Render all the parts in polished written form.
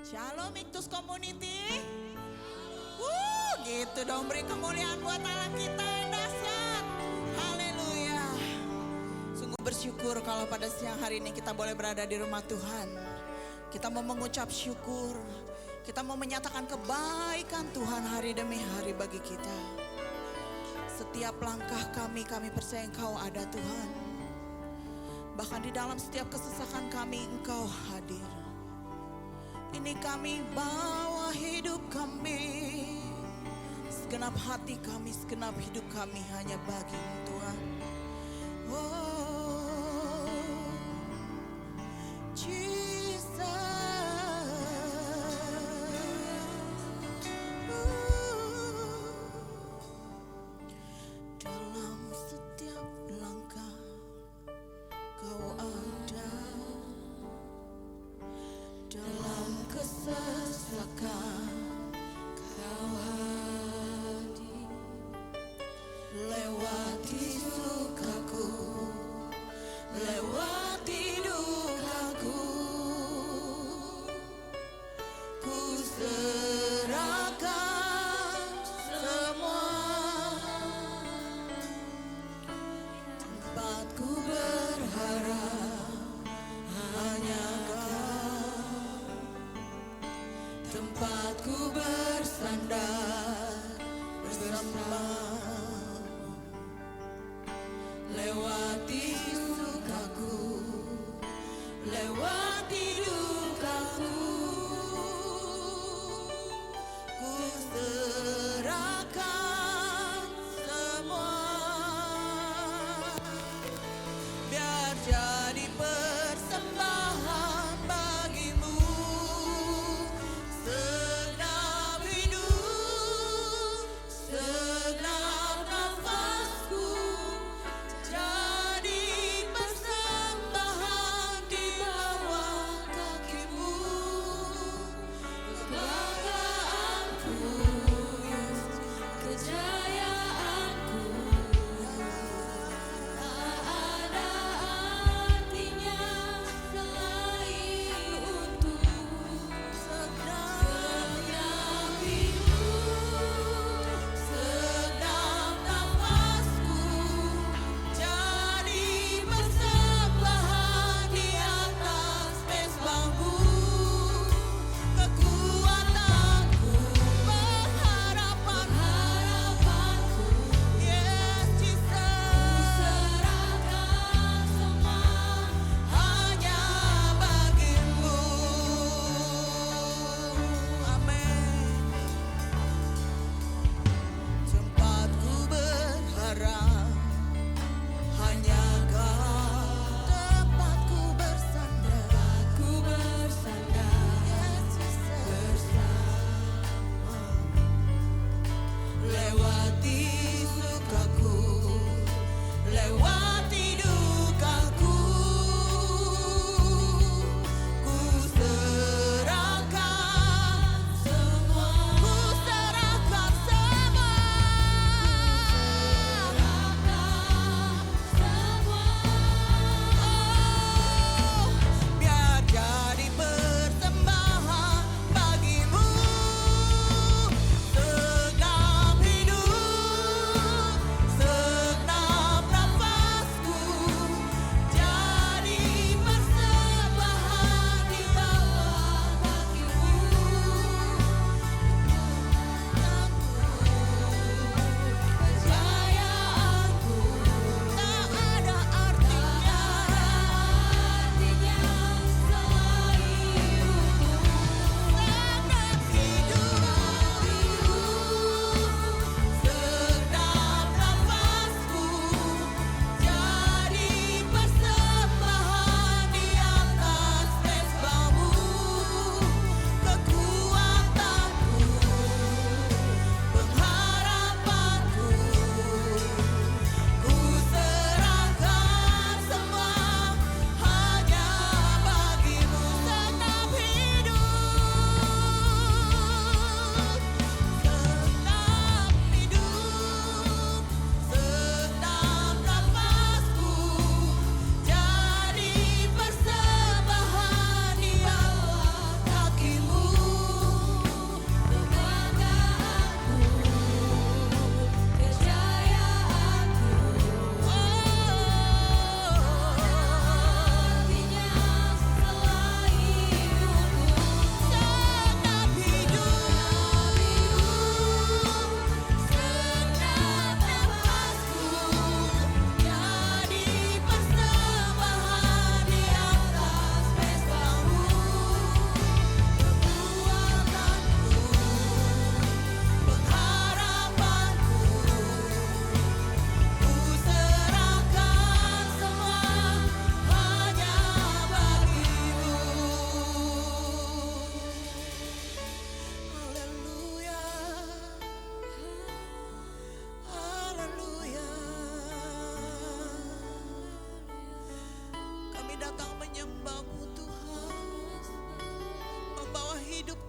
Shalom Iktus Community. Gitu dong, beri kemuliaan buat Allah kita yang dahsyat. Haleluya. Sungguh bersyukur kalau pada siang hari ini kita boleh berada di rumah Tuhan. Kita mau mengucap syukur. Kita mau menyatakan kebaikan Tuhan hari demi hari bagi kita. Setiap langkah kami percaya Engkau ada Tuhan. Bahkan di dalam setiap kesesakan kami Engkau hadir. Ini kami bawa hidup kami, segenap hati kami, segenap hidup kami hanya bagi-Mu Tuhan. Oh, Jesus. Dalam setiap langkah Kau ada, dalam kesesakan Kau hadir, lewati sukaku, lewati dukaku, ku serahkan semua. Tempatku berharap hanya Kau, tempatku bersandar bersama, lewati sukaku, lewati dukaku, ku serahkan semua. Biar jadi persembahan bagi-Mu, segenap hidup, segenap nafasku, jadi persembahan di bawah kaki.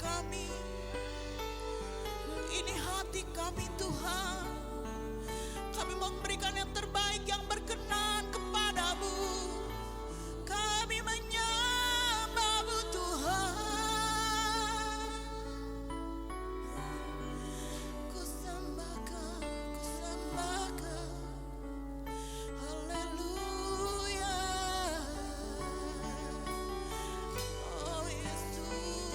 kami. Ini hati kami Tuhan. Kami memberikan yang terbaik yang berkenan kepadamu. Kami menyembah-Mu Tuhan. Ku sembahkan, ku sembahkan. Haleluya. Oh Yesus.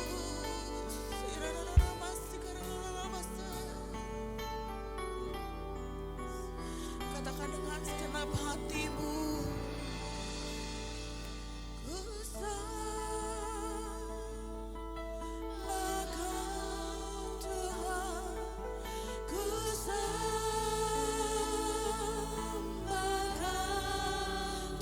Katakan dengan segenap hatimu. Ku sembahkan Tuhan. Ku sembahkan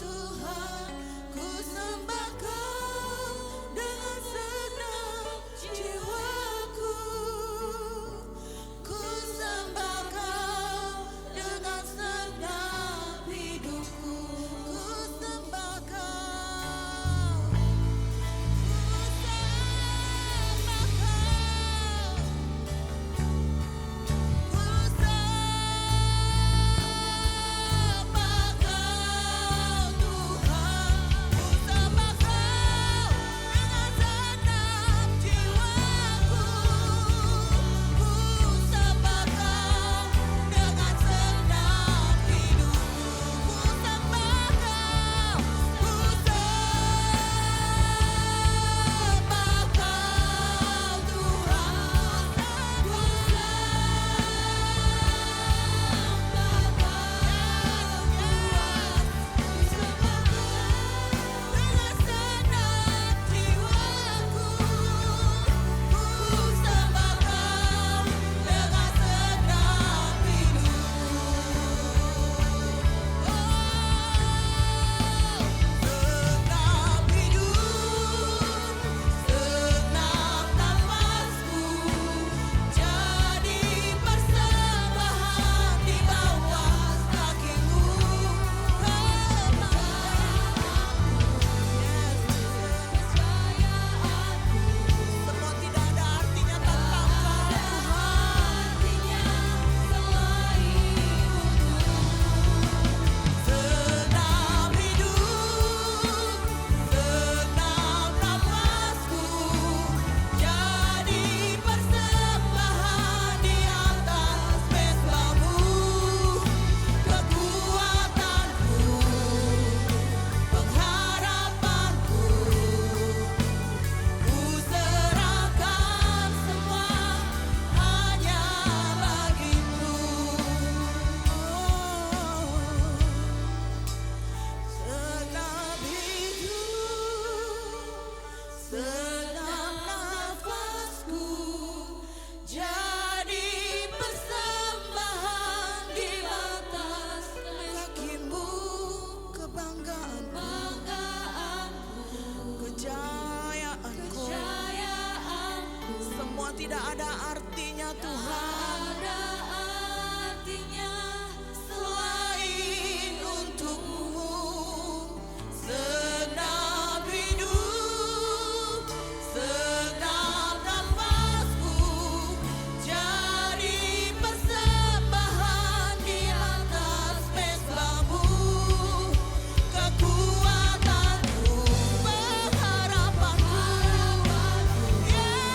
Tuhan. Ku sembahkan dengan segenap jiwaku. Ku sembahkan dengan segenap hidupku. Ku sembahkan. Tidak ada artinya Tuhan, selain untuk-Mu. Segenap hidup, segenap nafasku jadi persembahan di atas mezbamu. Kekuatanku, pengharapanku, yeah.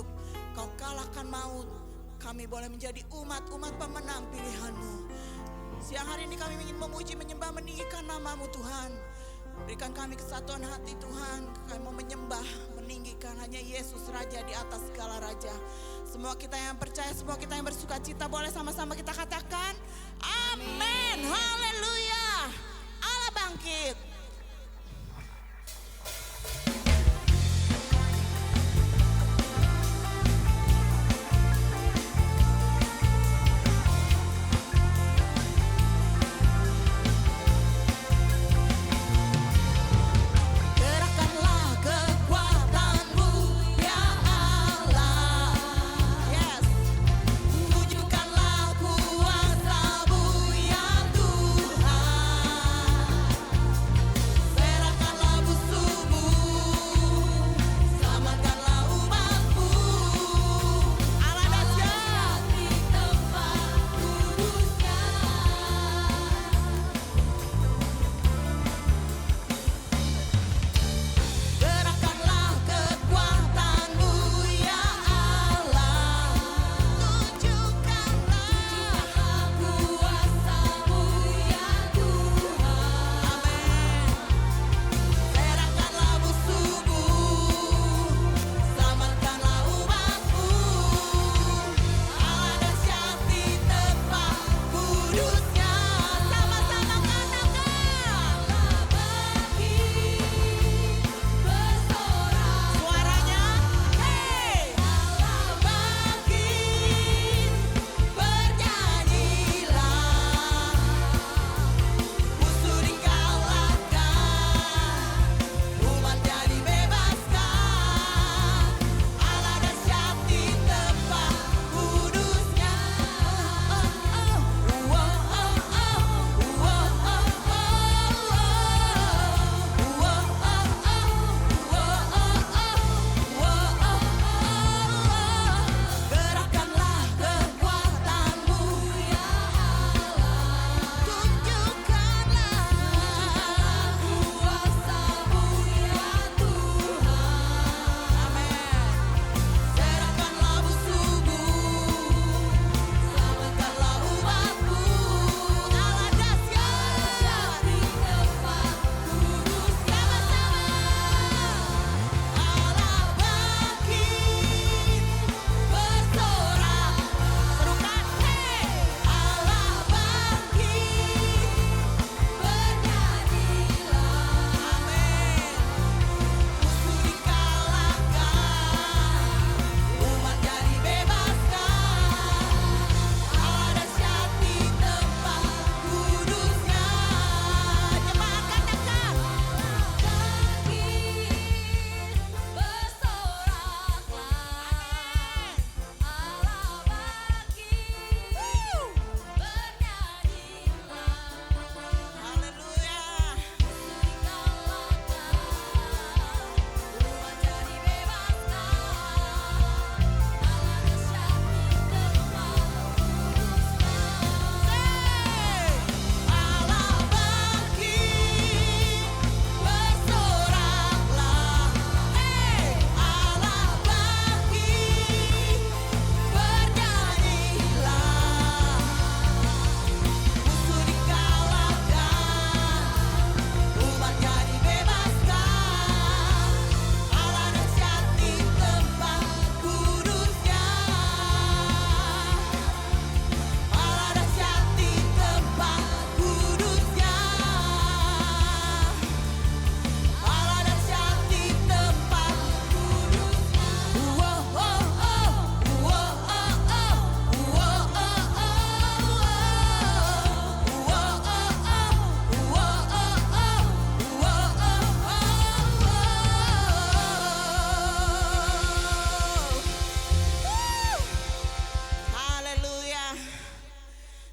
hidup. Kau kalahkan maut. Kami boleh menjadi umat-umat pemenang pilihan-Mu. Siang hari ini kami ingin memuji, menyembah, meninggikan nama-Mu Tuhan. Berikan kami kesatuan hati Tuhan. Kami mau menyembah, meninggikan hanya Yesus Raja di atas segala raja. Semua kita yang percaya, semua kita yang bersuka cita, boleh sama-sama kita katakan amin. Haleluya. Allah bangkit.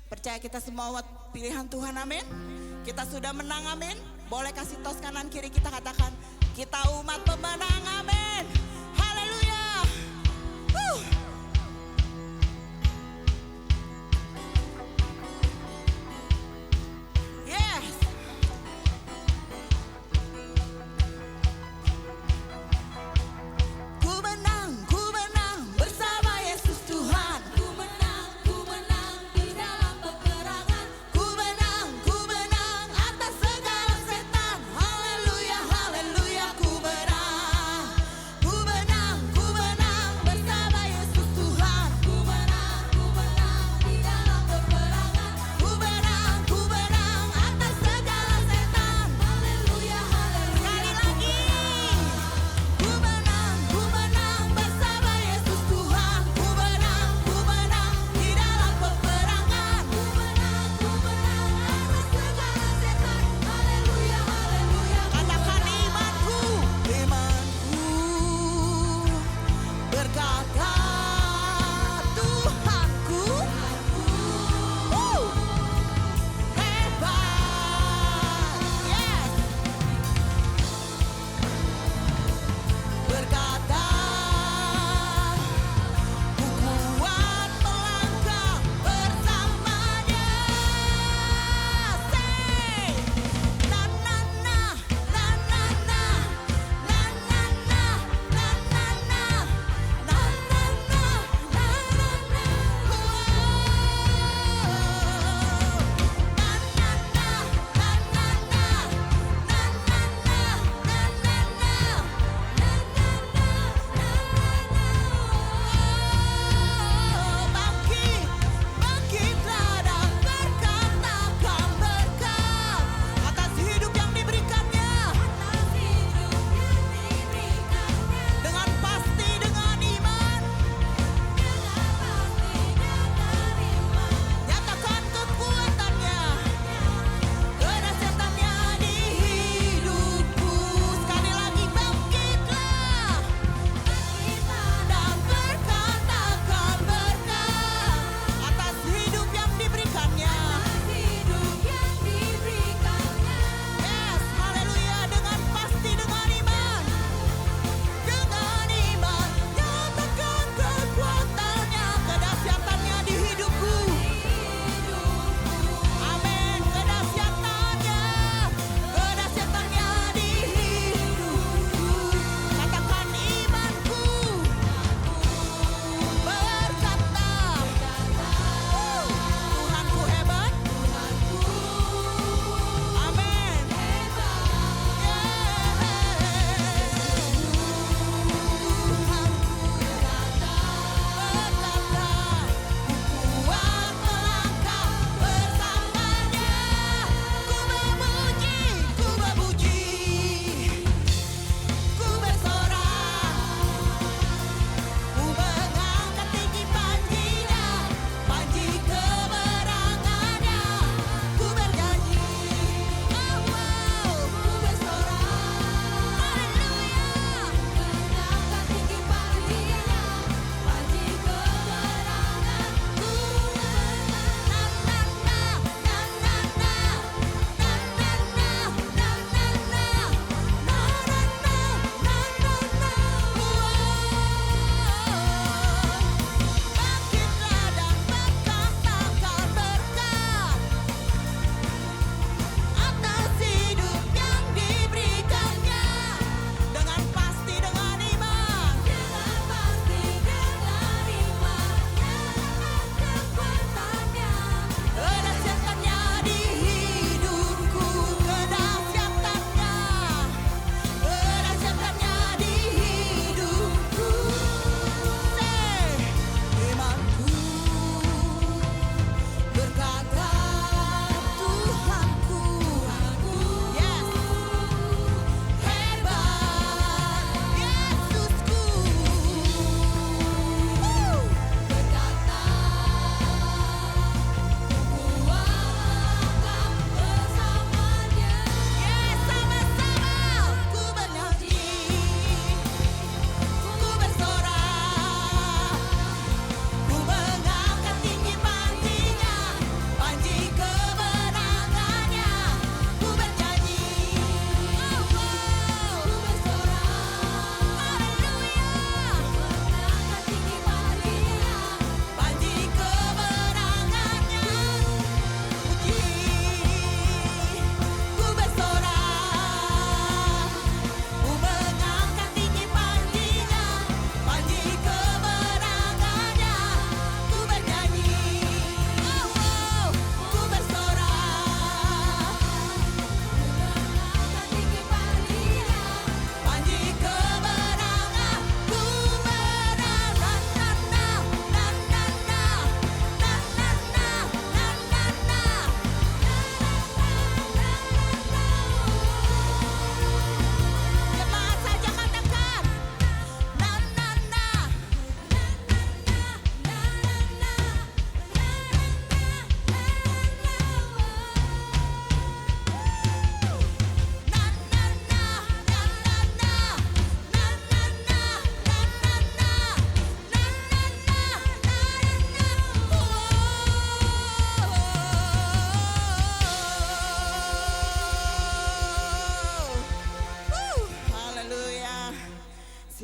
Percaya kita semua umat pilihan Tuhan, amin. Kita sudah menang, amin. Boleh kasih tos kanan kiri kita katakan, kita umat pemenang, amin. Haleluya. Yes. Ku menang, ku menang,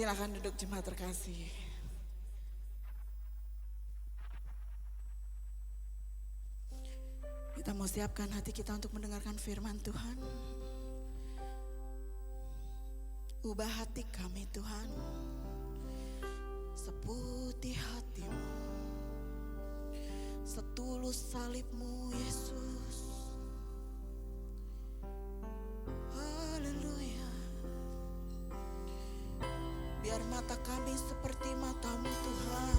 Silakan duduk jemaat terkasih. Kita mau siapkan hati kita untuk mendengarkan firman Tuhan. Ubah hati kami Tuhan, seputih hatimu, setulus salibmu Yesus. Haleluya. Biar mata kami seperti matamu Tuhan.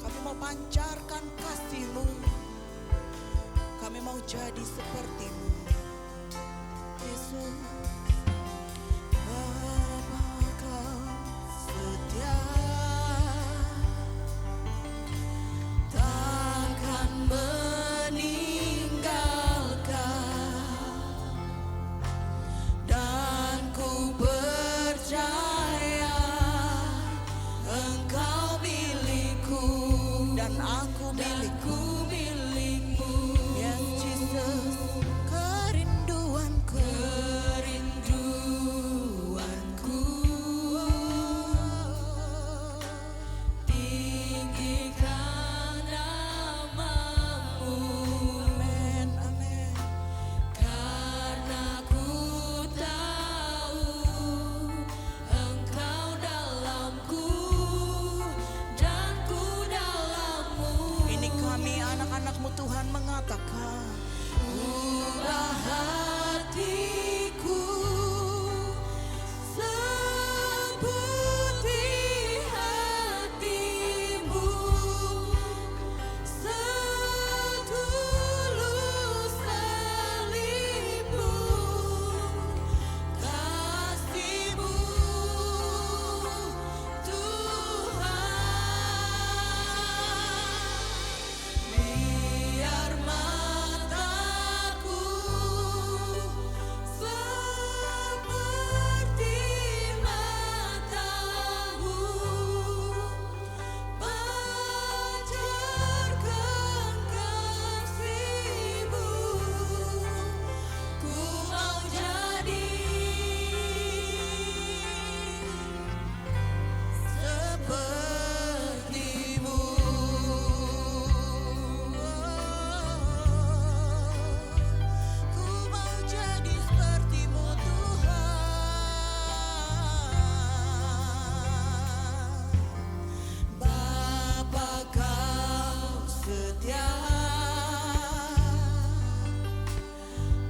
Kami mau pancarkan kasih-Mu. Kami mau jadi seperti-Mu Yesus. Bapa Kau setia, takkan meninggalkan, dan ku percaya Engkau milikku dan aku milikku. Yes Jesus, kerinduanku. Tinggikan namamu. Amin, amin. Karena ku tahu Engkau dalamku dan ku dalammu. Ini kami anak-anak-Mu Tuhan mengatakan, ubah hatiku seputih hati-Mu, setulus salib-Mu, kasih-Mu Tuhan. Biar mataku seperti mata-Mu, pancarkan kasih-Mu. Ku mau jadi seperti-Mu. Ku mau jadi seperti-Mu Tuhan. Bapa Kau setia,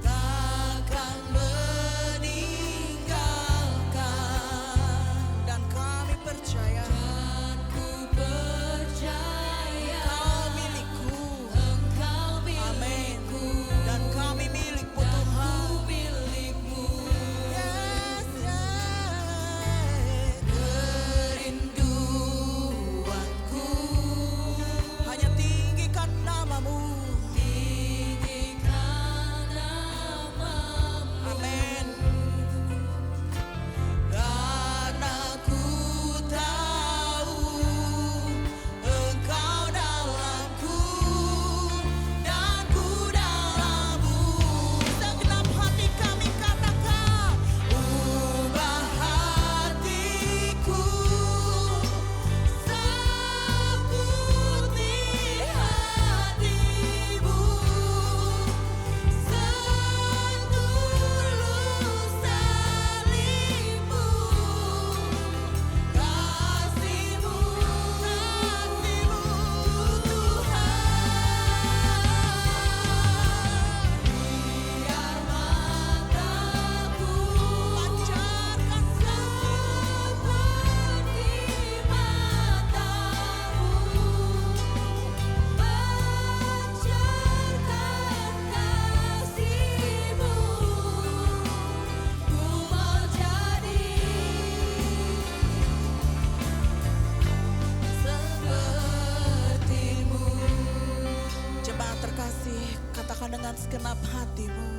takkan meninggalkan, dan kami percaya, Kau milikku. Amin. Dan kami milik-Mu Tuhan. Yes, yes. Kerinduanku hanya tinggikan namamu. Amin. Karena ku tahu Engkau dalamku dan ku dalammu. Segenap hati kami katakan, ubah hatiku seputih hati-Mu, setulus salib-Mu, kasih-Mu, Tuhan. Biar mataku pancarkan seperti mata-Mu, pancarkan kasih-Mu. Ku mau jadi seperti-Mu. Jemaat terkasih, katakan dengan segenap hatimu,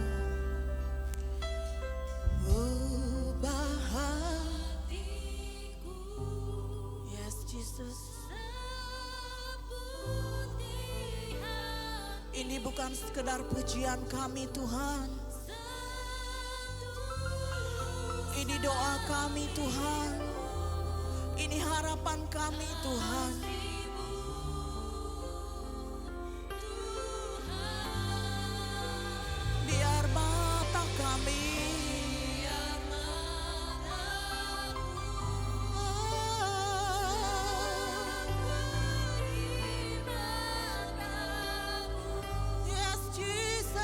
ubah hatiku. Yes Jesus. Ini bukan sekedar pujian kami Tuhan. Ini doa kami Tuhan. Ini harapan kami Tuhan. Biar mata kami Yes Jesus,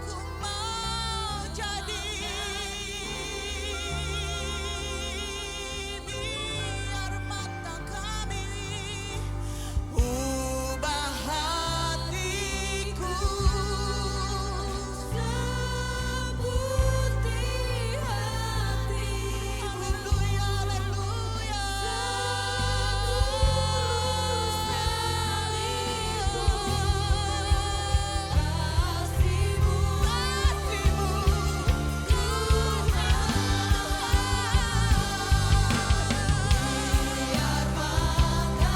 ku mau jadi biar mata kami ubah hatiku seperti hatimu. Haleluya, haleluya. Kasih-Mu, kasih-Mu, biar mataku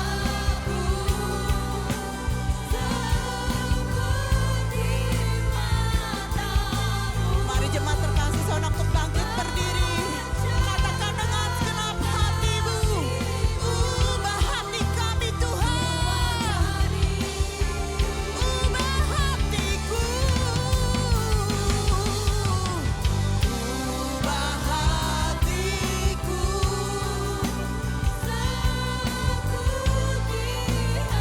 seperti matamu. Mari jemaat terkasih, saudara untuk bangkit berdiri. Katakan dengan segenap hatimu, ubah hati kami Tuhan. Ubah hatiku, ubah hatiku seperti hatimu.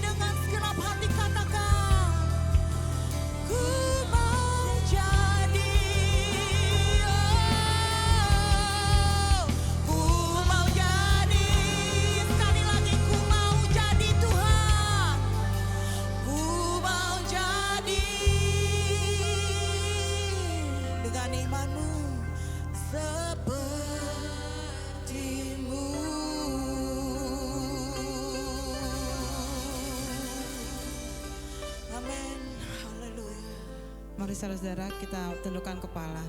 Dengan segenap hati katakan, ku mau jadi, ku mau jadi. Sekali lagi, ku mau jadi Tuhan. Ku mau jadi dengan iman-Mu seperti-Mu. Amin. Haleluya. Mari saudara kita tundukkan kepala.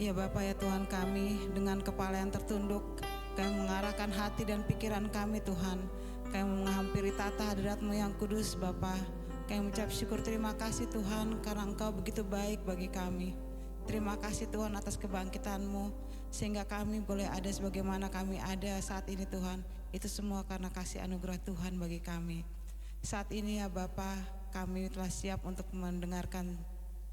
Ya Bapa ya Tuhan kami, dengan kepala yang tertunduk, kami mengarahkan hati dan pikiran kami Tuhan. Kami menghampiri tata hadirat-Mu yang kudus Bapa. Kami mengucap syukur terima kasih Tuhan karena Engkau begitu baik bagi kami. Terima kasih Tuhan atas kebangkitan-Mu sehingga kami boleh ada sebagaimana kami ada saat ini Tuhan. Itu semua karena kasih anugerah Tuhan bagi kami. Saat ini ya Bapa, kami telah siap untuk mendengarkan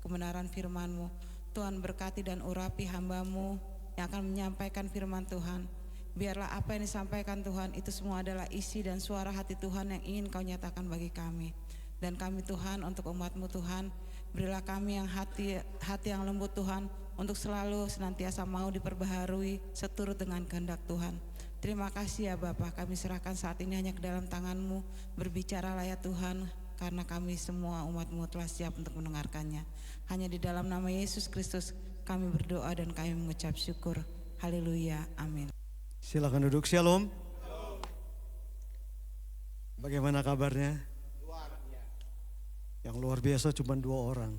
kebenaran firman-Mu. Tuhan berkati dan urapi hamba-Mu yang akan menyampaikan firman Tuhan. Biarlah apa yang disampaikan Tuhan itu semua adalah isi dan suara hati Tuhan yang ingin Kau nyatakan bagi kami. Dan kami Tuhan untuk umat-Mu Tuhan, berilah kami yang hati yang lembut Tuhan, untuk selalu senantiasa mau diperbaharui seturut dengan kehendak Tuhan. Terima kasih ya Bapa, kami serahkan saat ini hanya ke dalam tangan-Mu. Berbicaralah ya Tuhan, karena kami semua umat-Mu telah siap untuk mendengarkannya. Hanya di dalam nama Yesus Kristus kami berdoa dan kami mengucap syukur. Haleluya, amin. Silakan duduk, shalom. Bagaimana kabarnya? Yang luar biasa cuma 2 orang.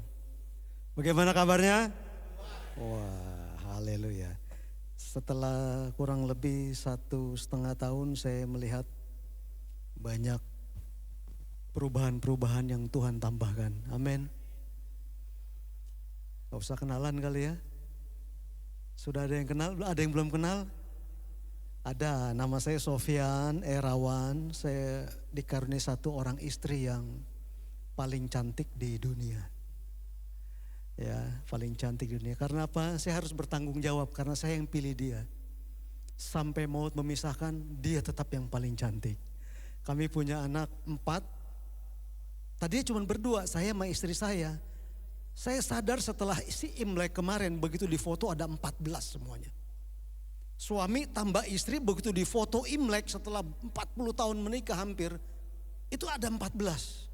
Bagaimana kabarnya? Wah, haleluya. Setelah kurang lebih 1,5 tahun saya melihat banyak perubahan-perubahan yang Tuhan tambahkan. Amin. Gak usah kenalan kali ya. Sudah ada yang kenal, ada yang belum kenal? Ada, nama saya Sofian Erawan, saya dikaruniai satu orang istri yang paling cantik di dunia. Ya, paling cantik di dunia. Karena apa? Saya harus bertanggung jawab karena saya yang pilih dia. Sampai maut memisahkan, dia tetap yang paling cantik. Kami punya anak 4. Tadinya cuma berdua, saya sama istri saya. Saya sadar setelah isi Imlek kemarin, begitu difoto ada 14 semuanya. Suami tambah istri begitu difoto Imlek setelah 40 tahun menikah hampir, itu ada 14.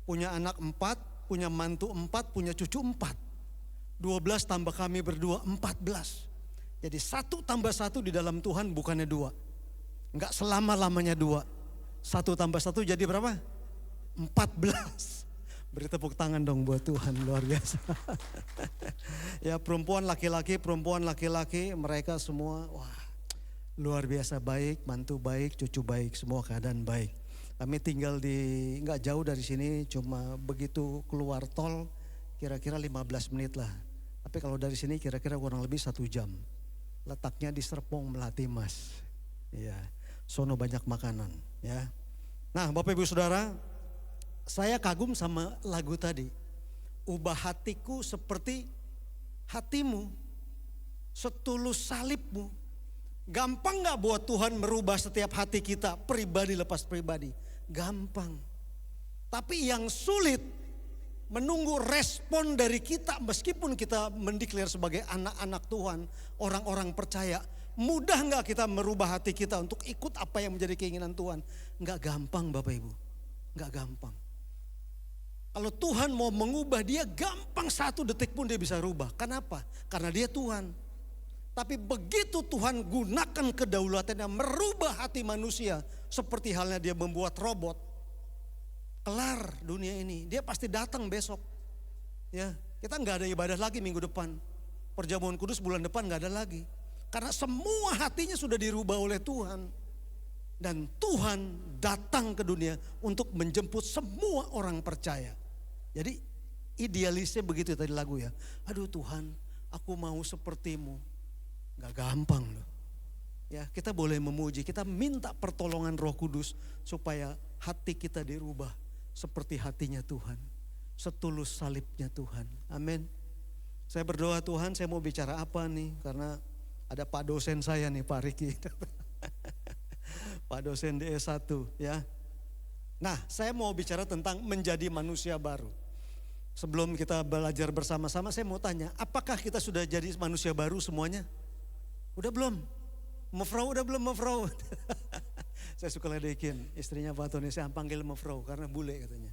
Punya anak 4, punya mantu 4, punya cucu 4. 12 tambah kami berdua 14. Jadi 1 tambah 1 di dalam Tuhan bukannya 2. Enggak selama-lamanya 2. 1 tambah 1 jadi berapa? 14. Beri tepuk tangan dong buat Tuhan, luar biasa. Ya perempuan laki-laki, mereka semua wah luar biasa baik, mantu baik, cucu baik, semua keadaan baik. Kami tinggal di nggak jauh dari sini, cuma begitu keluar tol kira-kira 15 menit lah. Tapi kalau dari sini kira-kira kurang lebih 1 jam. Letaknya di Serpong Melati Mas. Ya, sono banyak makanan ya. Nah Bapak Ibu Saudara, saya kagum sama lagu tadi. Ubah hatiku seperti hatimu, setulus salibmu. Gampang gak buat Tuhan merubah setiap hati kita, pribadi lepas pribadi? Gampang. Tapi yang sulit menunggu respon dari kita meskipun kita mendeklar sebagai anak-anak Tuhan, orang-orang percaya. Mudah gak kita merubah hati kita untuk ikut apa yang menjadi keinginan Tuhan? Gak gampang Bapak Ibu, gak gampang. Kalau Tuhan mau mengubah dia gampang 1 detik pun dia bisa rubah. Kenapa? Karena dia Tuhan. Tapi begitu Tuhan gunakan kedaulatannya merubah hati manusia. Seperti halnya dia membuat robot. Kelar dunia ini. Dia pasti datang besok. Ya, kita gak ada ibadah lagi minggu depan. Perjamuan kudus bulan depan gak ada lagi. Karena semua hatinya sudah dirubah oleh Tuhan. Dan Tuhan datang ke dunia untuk menjemput semua orang percaya. Jadi idealisnya begitu tadi lagu ya. Aduh Tuhan, aku mau sepertimu. Gak gampang loh. Ya, kita boleh memuji, kita minta pertolongan Roh Kudus supaya hati kita dirubah seperti hatinya Tuhan. Setulus salibnya Tuhan. Amin. Saya berdoa Tuhan, saya mau bicara apa nih? Karena ada Pak dosen saya nih, Pak Riki. Pak dosen di S1 ya. Nah, saya mau bicara tentang menjadi manusia baru. Sebelum kita belajar bersama-sama, saya mau tanya, apakah kita sudah jadi manusia baru semuanya? Udah belum? Mevrouw udah belum Mevrouw? Saya suka ledekin istrinya Pak Tony, saya panggil Mevrouw karena bule katanya.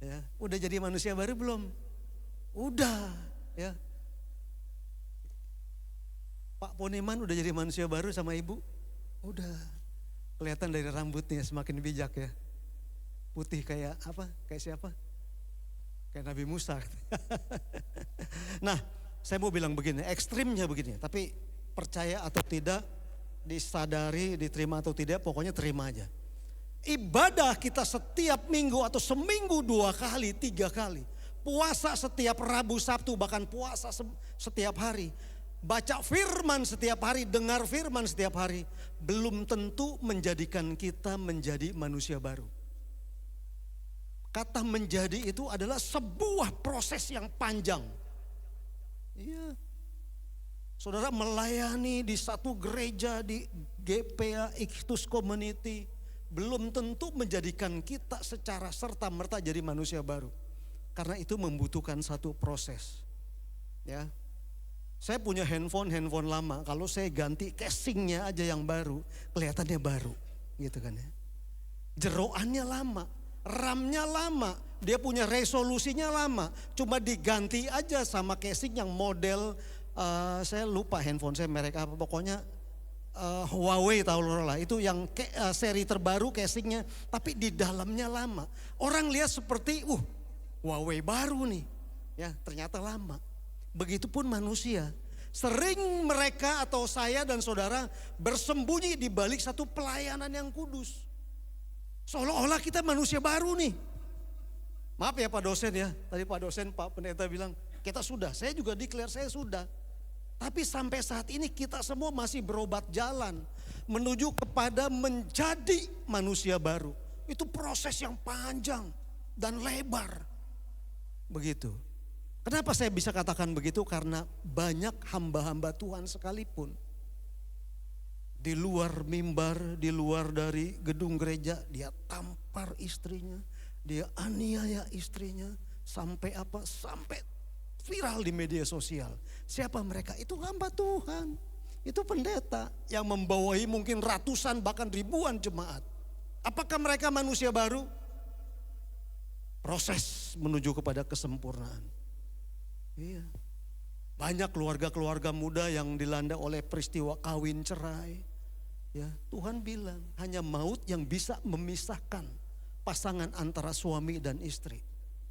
Ya, udah jadi manusia baru belum? Udah, ya. Pak Poniman udah jadi manusia baru sama ibu? Udah. Kelihatan dari rambutnya semakin bijak ya. Putih kayak apa? Kayak siapa? Kayak Nabi Musa. Nah, saya mau bilang begini, ekstrimnya begini. Tapi percaya atau tidak, disadari, diterima atau tidak, pokoknya terima aja. Ibadah kita setiap minggu atau seminggu 2 kali, 3 kali. Puasa setiap Rabu, Sabtu, bahkan puasa setiap hari. Baca firman setiap hari, dengar firman setiap hari. Belum tentu menjadikan kita menjadi manusia baru. Kata menjadi itu adalah sebuah proses yang panjang. Iya. Saudara melayani di satu gereja di GPA Ikhtus Community belum tentu menjadikan kita secara serta-merta jadi manusia baru. Karena itu membutuhkan satu proses. Ya. Saya punya handphone lama, kalau saya ganti casingnya aja yang baru, kelihatannya baru, gitu kan ya. Jeroannya lama, RAM-nya lama, dia punya resolusinya lama, cuma diganti aja sama casing yang model, saya lupa handphone saya merek apa, pokoknya Huawei tahu lah, itu yang seri terbaru casingnya, tapi di dalamnya lama. Orang lihat seperti, Huawei baru nih, ya ternyata lama. Begitupun manusia, sering mereka atau saya dan saudara bersembunyi di balik satu pelayanan yang kudus. Seolah-olah kita manusia baru nih. Maaf ya Pak dosen ya, tadi Pak dosen, Pak pendeta bilang kita sudah, saya juga declare saya sudah. Tapi sampai saat ini kita semua masih berobat jalan. menuju kepada menjadi manusia baru. Itu proses yang panjang dan lebar. Begitu. Kenapa saya bisa katakan begitu? Karena banyak hamba-hamba Tuhan sekalipun di luar mimbar, di luar dari gedung gereja, dia tampar istrinya, dia aniaya istrinya, sampai apa? Sampai viral di media sosial. Siapa mereka? Itu hamba Tuhan, itu pendeta yang membawahi mungkin ratusan bahkan ribuan jemaat. Apakah mereka manusia baru? Proses menuju kepada kesempurnaan. Iya. Banyak keluarga-keluarga muda yang dilanda oleh peristiwa kawin cerai. Ya, Tuhan bilang hanya maut yang bisa memisahkan pasangan antara suami dan istri.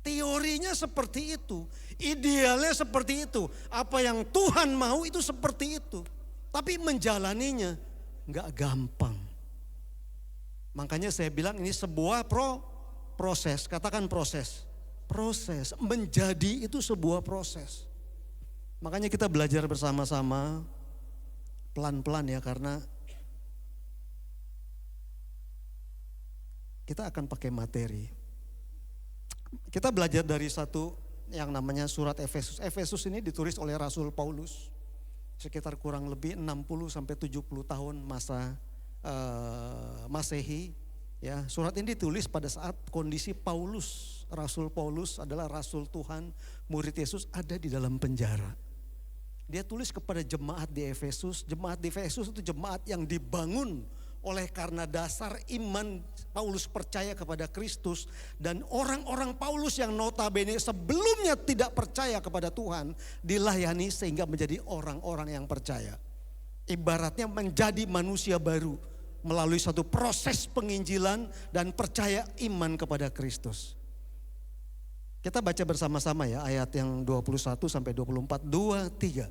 Teorinya seperti itu, idealnya seperti itu. Apa yang Tuhan mau itu seperti itu. Tapi menjalaninya nggak gampang. Makanya saya bilang ini sebuah proses, katakan proses. Proses, menjadi itu sebuah proses. Makanya kita belajar bersama-sama pelan-pelan ya, karena kita akan pakai materi. Kita belajar dari satu yang namanya surat Efesus. Efesus ini ditulis oleh Rasul Paulus. Sekitar kurang lebih 60 sampai 70 tahun masa Masehi. Ya, surat ini ditulis pada saat kondisi Paulus, Rasul Paulus adalah Rasul Tuhan, murid Yesus ada di dalam penjara. Dia tulis kepada jemaat di Efesus. Jemaat di Efesus itu jemaat yang dibangun oleh karena dasar iman Paulus percaya kepada Kristus. Dan orang-orang Paulus yang notabene sebelumnya tidak percaya kepada Tuhan dilayani sehingga menjadi orang-orang yang percaya. Ibaratnya menjadi manusia baru melalui satu proses penginjilan dan percaya iman kepada Kristus. Kita baca bersama-sama ya ayat yang 21 sampai 24, 2, 3.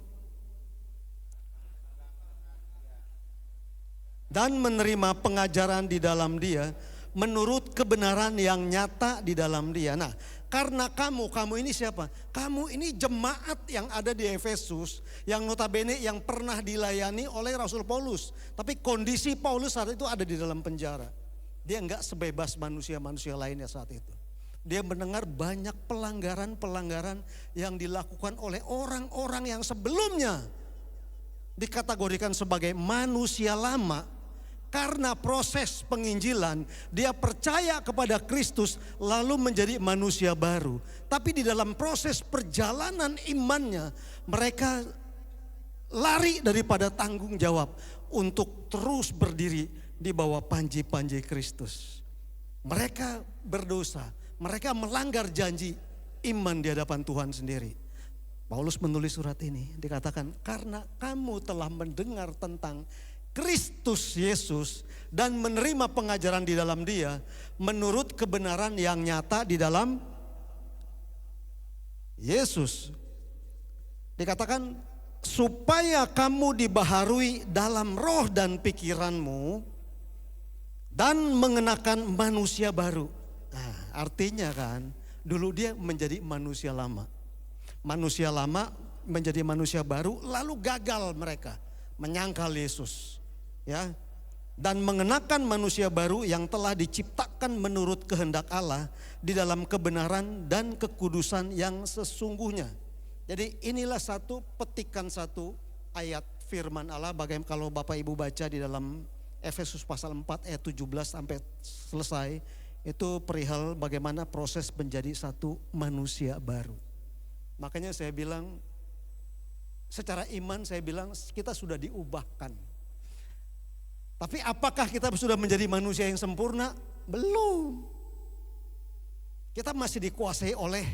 Dan menerima pengajaran di dalam dia menurut kebenaran yang nyata di dalam dia. Nah, karena kamu ini siapa? Kamu ini jemaat yang ada di Efesus yang notabene yang pernah dilayani oleh Rasul Paulus. Tapi kondisi Paulus saat itu ada di dalam penjara. Dia enggak sebebas manusia-manusia lainnya saat itu. Dia mendengar banyak pelanggaran-pelanggaran yang dilakukan oleh orang-orang yang sebelumnya dikategorikan sebagai manusia lama. Karena proses penginjilan, dia percaya kepada Kristus lalu menjadi manusia baru. Tapi di dalam proses perjalanan imannya, mereka lari daripada tanggung jawab untuk terus berdiri di bawah panji-panji Kristus. Mereka berdosa, mereka melanggar janji iman di hadapan Tuhan sendiri. Paulus menulis surat ini, dikatakan karena kamu telah mendengar tentang Kristus Yesus dan menerima pengajaran di dalam dia menurut kebenaran yang nyata di dalam Yesus. Dikatakan supaya kamu dibaharui dalam roh dan pikiranmu dan mengenakan manusia baru. Nah, artinya kan dulu dia menjadi manusia lama. Manusia lama menjadi manusia baru lalu gagal mereka menyangkal Yesus. Ya, dan mengenakan manusia baru yang telah diciptakan menurut kehendak Allah di dalam kebenaran dan kekudusan yang sesungguhnya. Jadi inilah satu petikan satu ayat firman Allah. Bagaimana kalau Bapak Ibu baca di dalam Efesus pasal 4 ayat 17 sampai selesai, itu perihal bagaimana proses menjadi satu manusia baru. Makanya saya bilang secara iman saya bilang kita sudah diubahkan. Tapi apakah kita sudah menjadi manusia yang sempurna? Belum. Kita masih dikuasai oleh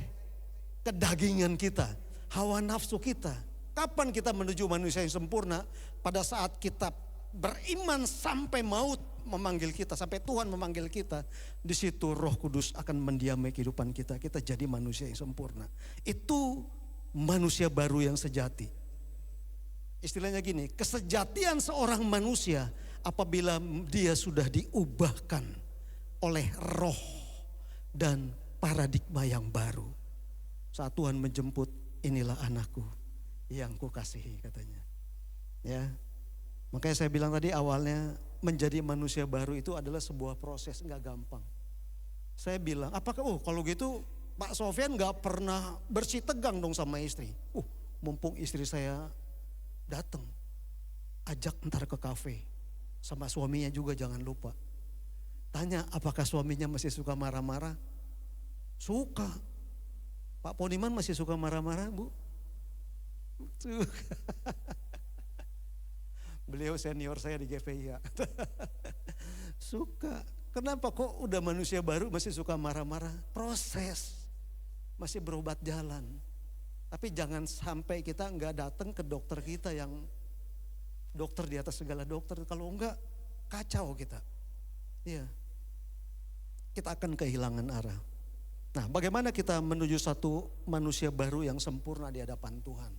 kedagingan kita, hawa nafsu kita. Kapan kita menuju manusia yang sempurna? Pada saat kita beriman sampai maut memanggil kita, sampai Tuhan memanggil kita. Di situ Roh Kudus akan mendiami kehidupan kita. Kita jadi manusia yang sempurna. Itu manusia baru yang sejati. Istilahnya gini, kesejatian seorang manusia apabila dia sudah diubahkan oleh roh dan paradigma yang baru. Saat Tuhan menjemput, inilah anakku yang kukasihi katanya. Ya. Makanya saya bilang tadi awalnya menjadi manusia baru itu adalah sebuah proses, nggak gampang. Saya bilang, apakah kalau gitu Pak Sofyan nggak pernah bersih tegang dong sama istri. Mumpung istri saya datang, ajak ntar ke kafe. Sama suaminya juga jangan lupa. Tanya apakah suaminya masih suka marah-marah? Suka. Pak Poniman masih suka marah-marah, Bu? Suka. Beliau senior saya di GPI. Suka. Kenapa kok udah manusia baru masih suka marah-marah? Proses. Masih berobat jalan. Tapi jangan sampai kita enggak datang ke dokter kita yang dokter di atas segala dokter. Kalau enggak kacau kita. Iya. Kita akan kehilangan arah. Nah, bagaimana kita menuju satu manusia baru yang sempurna di hadapan Tuhan?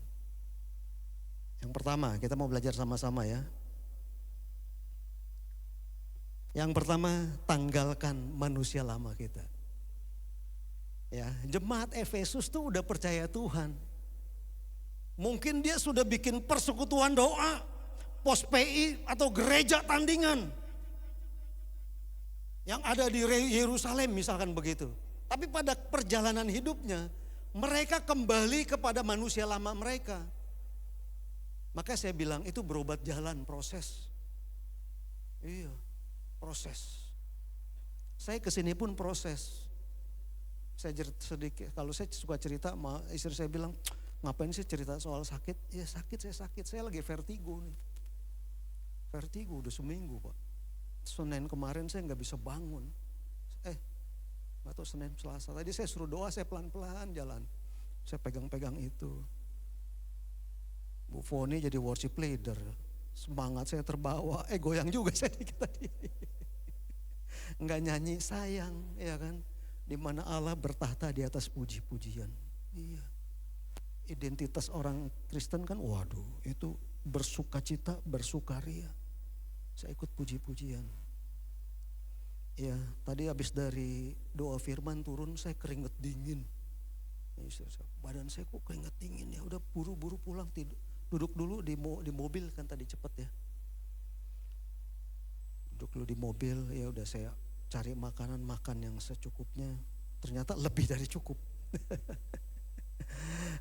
Yang pertama, kita mau belajar sama-sama ya. Yang pertama, tanggalkan manusia lama kita. Ya, jemaat Efesus tuh udah percaya Tuhan. Mungkin dia sudah bikin persekutuan doa, pos PI atau gereja tandingan. Yang ada di Yerusalem misalkan begitu. Tapi pada perjalanan hidupnya, mereka kembali kepada manusia lama mereka. Maka saya bilang itu berobat jalan, proses. Iya, proses. Saya kesini pun proses. Saya sedikit, kalau saya suka cerita, istri saya bilang, ngapain sih cerita soal sakit? Ya sakit, saya lagi vertigo nih. Vertigo udah seminggu Pak. Senin kemarin saya gak bisa bangun. Gak tahu Senin, Selasa. Tadi saya suruh doa, saya pelan-pelan jalan. Saya pegang-pegang itu. Bu Foni jadi worship leader. Semangat saya terbawa. Goyang juga saya dikit tadi. Enggak nyanyi sayang, ya kan. Di mana Allah bertahta di atas puji-pujian. Iya. Identitas orang Kristen kan, waduh, itu bersukacita, bersukaria. Saya ikut puji-pujian. Ya, tadi habis dari doa firman turun saya keringet dingin. Badan saya kok keringet dingin ya, udah buru-buru pulang tidur. Duduk dulu di mobil kan tadi cepet ya. Duduk dulu di mobil, ya udah saya cari makanan makan yang secukupnya. Ternyata lebih dari cukup.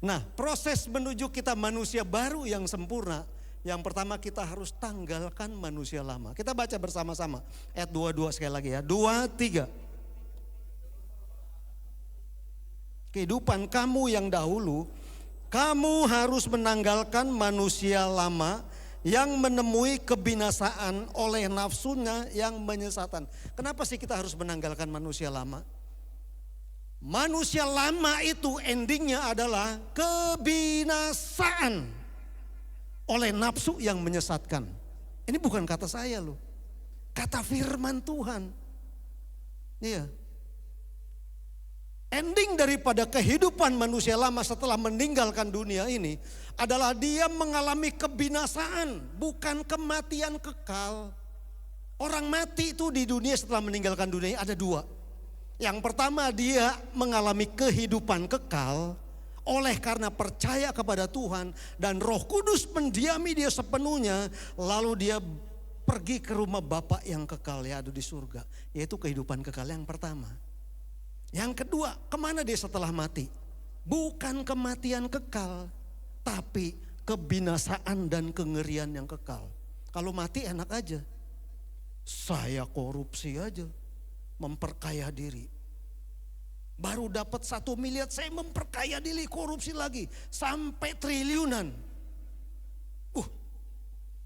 Nah, proses menuju kita manusia baru yang sempurna. Yang pertama kita harus tanggalkan manusia lama. Kita baca bersama-sama. Ayat 22 sekali lagi ya. 2, 3. Kehidupan kamu yang dahulu, kamu harus menanggalkan manusia lama yang menemui kebinasaan oleh nafsunya yang menyesatkan. Kenapa sih kita harus menanggalkan manusia lama? Manusia lama itu endingnya adalah kebinasaan oleh nafsu yang menyesatkan. Ini bukan kata saya loh. Kata firman Tuhan. Iya. Ending daripada kehidupan manusia lama setelah meninggalkan dunia ini adalah dia mengalami kebinasaan, bukan kematian kekal. Orang mati itu di dunia setelah meninggalkan dunia ada dua. Yang pertama dia mengalami kehidupan kekal oleh karena percaya kepada Tuhan dan Roh Kudus mendiami dia sepenuhnya, lalu dia pergi ke rumah Bapa yang kekal ya, ada di surga, yaitu kehidupan kekal yang pertama. Yang kedua, kemana dia setelah mati? Bukan kematian kekal, tapi kebinasaan dan kengerian yang kekal. Kalau mati enak aja, saya korupsi aja, memperkaya diri. Baru dapat 1 miliar, saya memperkaya diri, korupsi lagi sampai triliunan.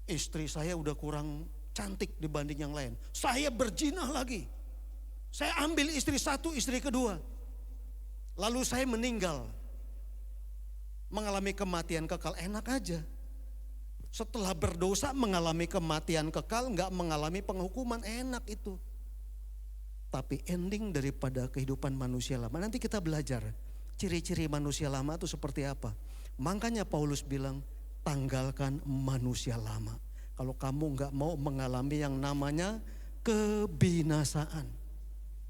Istri saya udah kurang cantik dibanding yang lain. Saya berzinah lagi. Saya ambil istri satu, istri kedua. Lalu saya meninggal. Mengalami kematian kekal, enak aja. Setelah berdosa mengalami kematian kekal, enggak mengalami penghukuman, enak itu. Tapi ending daripada kehidupan manusia lama, nanti kita belajar ciri-ciri manusia lama itu seperti apa. Makanya Paulus bilang tanggalkan manusia lama. Kalau kamu enggak mau mengalami yang namanya kebinasaan.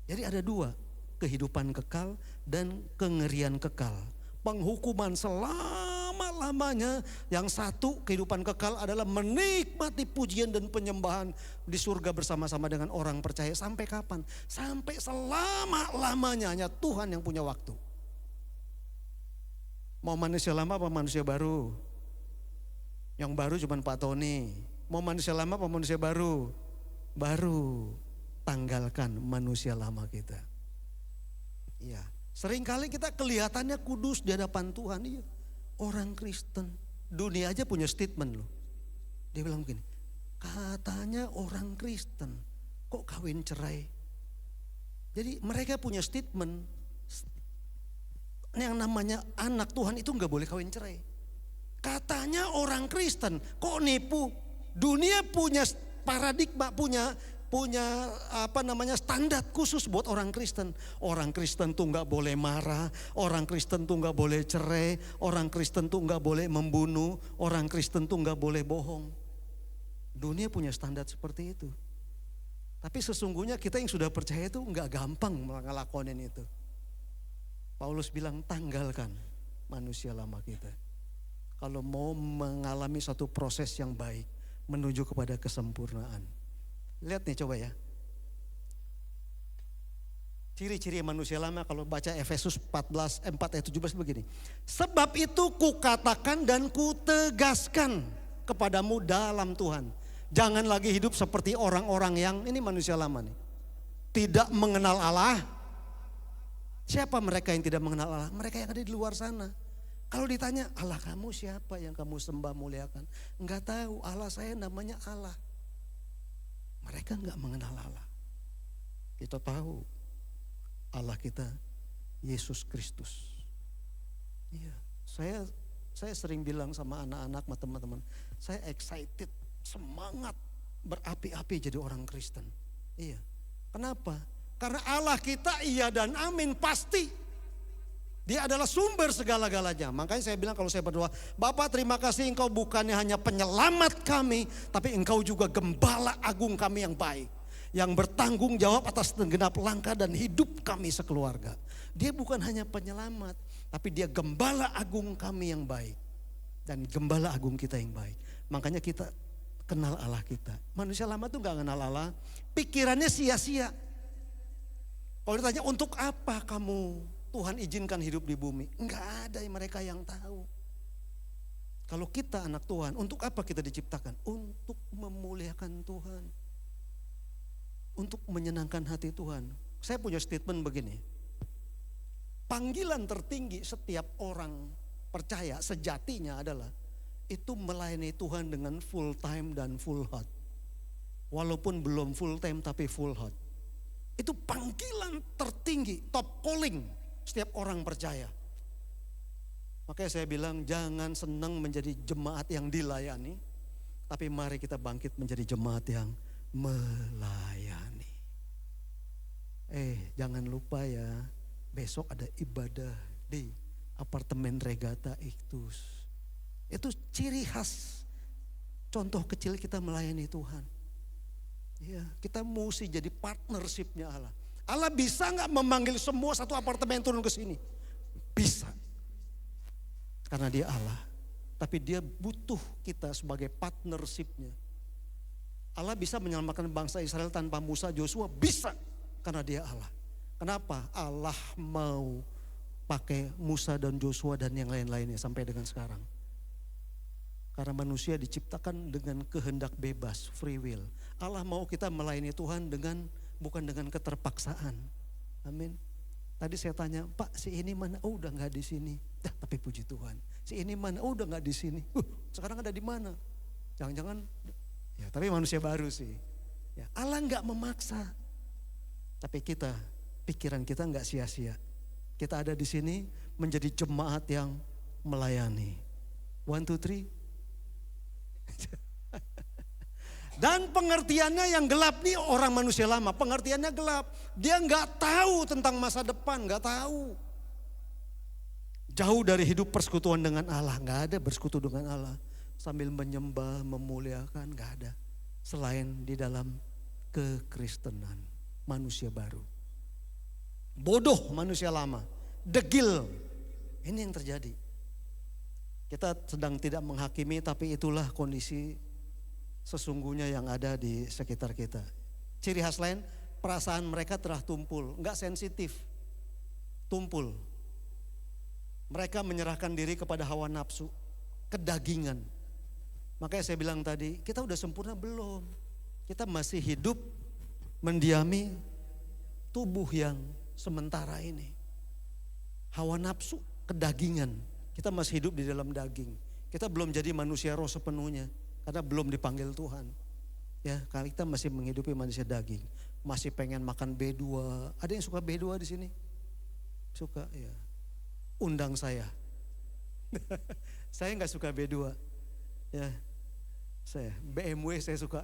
Jadi ada dua, kehidupan kekal dan kengerian kekal. Penghukuman selama selama-lamanya. Yang satu, kehidupan kekal adalah menikmati pujian dan penyembahan di surga bersama-sama dengan orang percaya. Sampai kapan? Sampai selama-lamanya, hanya Tuhan yang punya waktu. Mau manusia lama apa manusia baru? Yang baru cuma Pak Tony. Mau manusia lama apa manusia baru? Baru. Tanggalkan manusia lama kita. Iya. Seringkali kita kelihatannya kudus di hadapan Tuhan. Iya. Orang Kristen. Dunia aja punya statement loh. Dia bilang begini. Katanya orang Kristen. Kok kawin cerai? Jadi mereka punya statement. Yang namanya anak Tuhan itu gak boleh kawin cerai. Katanya orang Kristen. Kok nipu? Dunia punya paradigma, punya standar khusus buat orang Kristen. Orang Kristen tuh nggak boleh marah, orang Kristen tuh nggak boleh cerai, orang Kristen tuh nggak boleh membunuh, orang Kristen tuh nggak boleh bohong. Dunia punya standar seperti itu. Tapi sesungguhnya kita yang sudah percaya itu nggak gampang ngelakonin itu. Paulus bilang tanggalkan manusia lama kita. Kalau mau mengalami satu proses yang baik menuju kepada kesempurnaan. Lihat nih coba ya. Ciri-ciri manusia lama kalau baca Efesus 4 ayat 17 begini. Sebab itu kukatakan dan kutegaskan kepadamu dalam Tuhan. Jangan lagi hidup seperti orang-orang yang, ini manusia lama nih. Tidak mengenal Allah. Siapa mereka yang tidak mengenal Allah? Mereka yang ada di luar sana. Kalau ditanya Allah kamu siapa yang kamu sembah muliakan? Enggak tahu, Allah saya namanya Allah. Mereka enggak mengenal Allah. Kita tahu Allah kita Yesus Kristus. Iya, saya sering bilang sama anak-anak, sama teman-teman, saya excited, semangat, berapi-api jadi orang Kristen. Iya. Kenapa? Karena Allah kita iya dan amin pasti. Dia adalah sumber segala-galanya. Makanya saya bilang kalau saya berdoa, Bapa terima kasih engkau bukannya hanya penyelamat kami, tapi engkau juga gembala agung kami yang baik. Yang bertanggung jawab atas segenap langkah dan hidup kami sekeluarga. Dia bukan hanya penyelamat, tapi dia gembala agung kami yang baik. Dan gembala agung kita yang baik. Makanya kita kenal Allah kita. Manusia lama tuh gak kenal Allah, pikirannya sia-sia. Kalau ditanya untuk apa kamu Tuhan izinkan hidup di bumi? Enggak ada mereka yang tahu. Kalau kita anak Tuhan, untuk apa kita diciptakan? Untuk memuliakan Tuhan. Untuk menyenangkan hati Tuhan. Saya punya statement begini. Panggilan tertinggi setiap orang percaya sejatinya adalah itu melayani Tuhan dengan full time dan full heart. Walaupun belum full time tapi full heart. Itu panggilan tertinggi, top calling setiap orang percaya. Makanya saya bilang jangan senang menjadi jemaat yang dilayani, tapi mari kita bangkit menjadi jemaat yang melayani. Jangan lupa ya, besok ada ibadah di apartemen Regata Iktus. Itu ciri khas, contoh kecil kita melayani Tuhan. Ya, kita mesti jadi partnershipnya Allah. Allah bisa gak memanggil semua satu apartemen turun ke sini? Bisa. Karena dia Allah. Tapi dia butuh kita sebagai partnershipnya. Allah bisa menyelamatkan bangsa Israel tanpa Musa, Joshua? Bisa. Karena dia Allah. Kenapa? Allah mau pakai Musa dan Joshua dan yang lain-lainnya sampai dengan sekarang. Karena manusia diciptakan dengan kehendak bebas, free will. Allah mau kita melayani Tuhan bukan dengan keterpaksaan. Amin. Tadi saya tanya, Pak si ini mana? Oh udah gak di sini. Tapi puji Tuhan. Si ini mana? Oh udah gak di sini. Sekarang ada di mana? Jangan-jangan, ya tapi manusia baru sih. Ya, Allah gak memaksa. Tapi kita, pikiran kita gak sia-sia. Kita ada di sini menjadi jemaat yang melayani. 1, 2, 3. Dan pengertiannya yang gelap nih orang manusia lama, pengertiannya gelap. Dia nggak tahu tentang masa depan, nggak tahu. Jauh dari hidup persekutuan dengan Allah, nggak ada bersekutu dengan Allah sambil menyembah, memuliakan, nggak ada. Selain di dalam kekristenan, manusia baru. Bodoh manusia lama, degil. Ini yang terjadi. Kita sedang tidak menghakimi, tapi itulah kondisi sesungguhnya yang ada di sekitar kita. Ciri khas lain, perasaan mereka telah tumpul, enggak sensitif, tumpul. Mereka menyerahkan diri kepada hawa nafsu, kedagingan. Makanya saya bilang tadi, kita udah sempurna belum? Kita masih hidup mendiami tubuh yang sementara ini. Hawa nafsu, kedagingan. Kita masih hidup di dalam daging. Kita belum jadi manusia roh sepenuhnya karena belum dipanggil Tuhan. Ya, kalau kita masih menghidupi manusia daging, masih pengen makan B2. Ada yang suka B2 di sini? Suka, ya. Undang saya. Saya nggak suka B2. Ya. Saya BMW saya suka.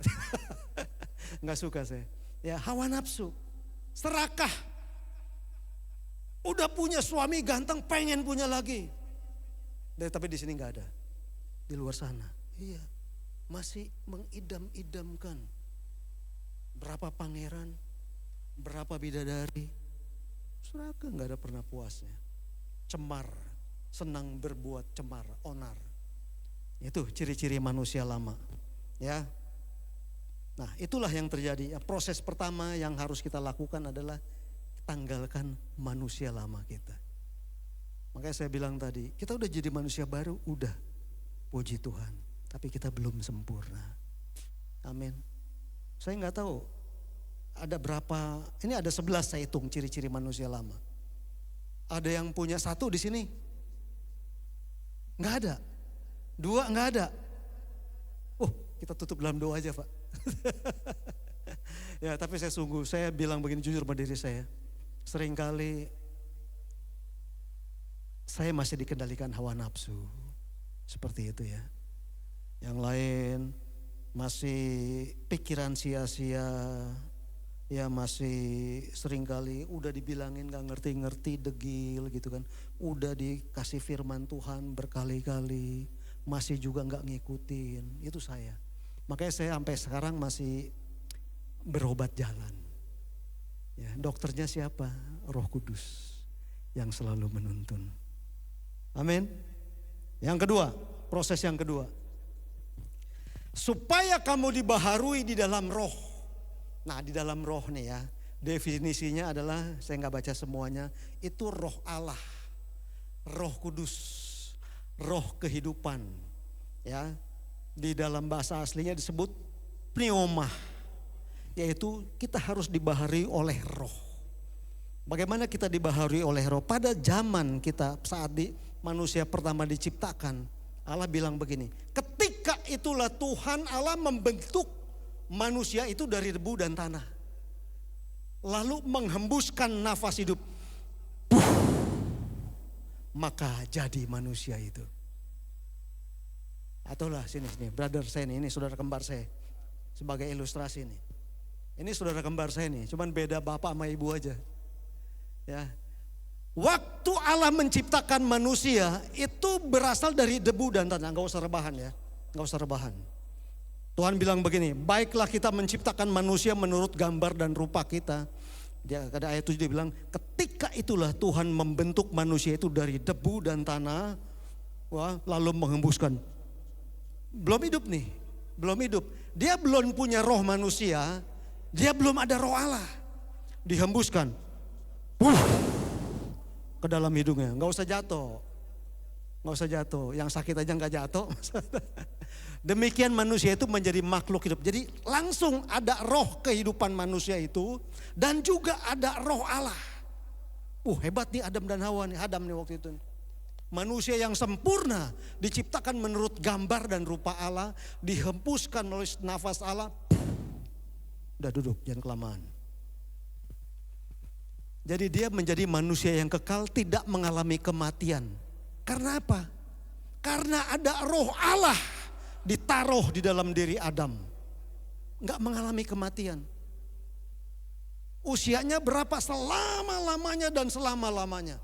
Nggak suka saya. Ya, hawa nafsu, serakah. Udah punya suami ganteng, pengen punya lagi. Tapi di sini nggak ada. Di luar sana, iya, masih mengidam-idamkan. Berapa pangeran, berapa bidadari, serakah, nggak ada pernah puasnya. Cemar, senang berbuat cemar, onar. Itu ciri-ciri manusia lama. Ya. Nah, itulah yang terjadi. Proses pertama yang harus kita lakukan adalah tanggalkan manusia lama kita. Makanya saya bilang tadi, kita udah jadi manusia baru, udah. Puji Tuhan. Tapi kita belum sempurna. Amin. Saya nggak tahu ada berapa, ini ada 11 saya hitung ciri-ciri manusia lama. Ada yang punya 1 di sini? Nggak ada. 2 nggak ada. Oh, kita tutup dalam doa aja, Pak. Ya, tapi saya bilang begini jujur pada diri saya. Seringkali saya masih dikendalikan hawa nafsu. Seperti itu ya. Yang lain masih pikiran sia-sia. Ya masih seringkali udah dibilangin gak ngerti-ngerti, degil gitu kan. Udah dikasih firman Tuhan berkali-kali, masih juga gak ngikutin. Itu saya. Makanya saya sampai sekarang masih berobat jalan. Ya, dokternya siapa? Roh Kudus yang selalu menuntun. Amin. Yang kedua, proses yang kedua. Supaya kamu dibaharui di dalam roh. Nah, di dalam roh nih ya, definisinya adalah, saya nggak baca semuanya, itu roh Allah, roh kudus, roh kehidupan. Ya, di dalam bahasa aslinya disebut pneuma, yaitu kita harus dibaharui oleh roh. Bagaimana kita dibaharui oleh roh? Pada zaman kita saat manusia pertama diciptakan, Allah bilang begini, ketika itulah Tuhan Allah membentuk manusia itu dari debu dan tanah. Lalu menghembuskan nafas hidup. Maka jadi manusia itu. Ataulah sini, brother saya ini saudara kembar saya. Sebagai ilustrasi nih. Ini saudara kembar saya nih, cuman beda bapak sama ibu aja. Ya. Waktu Allah menciptakan manusia itu berasal dari debu dan tanah. Gak usah rebahan ya, gak usah rebahan. Tuhan bilang begini, baiklah kita menciptakan manusia menurut gambar dan rupa kita. Dia pada ayat 7 dia bilang, ketika itulah Tuhan membentuk manusia itu dari debu dan tanah, lalu menghembuskan. Belum hidup nih, belum hidup. Dia belum punya roh manusia, dia belum ada roh Allah. Dihembuskan, ke dalam hidungnya, nggak usah jatuh. Nggak usah jatuh, yang sakit aja nggak jatuh. Demikian manusia itu menjadi makhluk hidup. Jadi langsung ada roh kehidupan manusia itu dan juga ada roh Allah. Hebat nih Adam dan Hawa nih, Adam nih waktu itu. Manusia yang sempurna diciptakan menurut gambar dan rupa Allah, dihempuskan oleh nafas Allah. Udah duduk, jangan kelamaan. Jadi dia menjadi manusia yang kekal, tidak mengalami kematian. Karena apa? Karena ada roh Allah ditaruh di dalam diri Adam. Enggak mengalami kematian. Usianya berapa? Selama-lamanya dan selama-lamanya.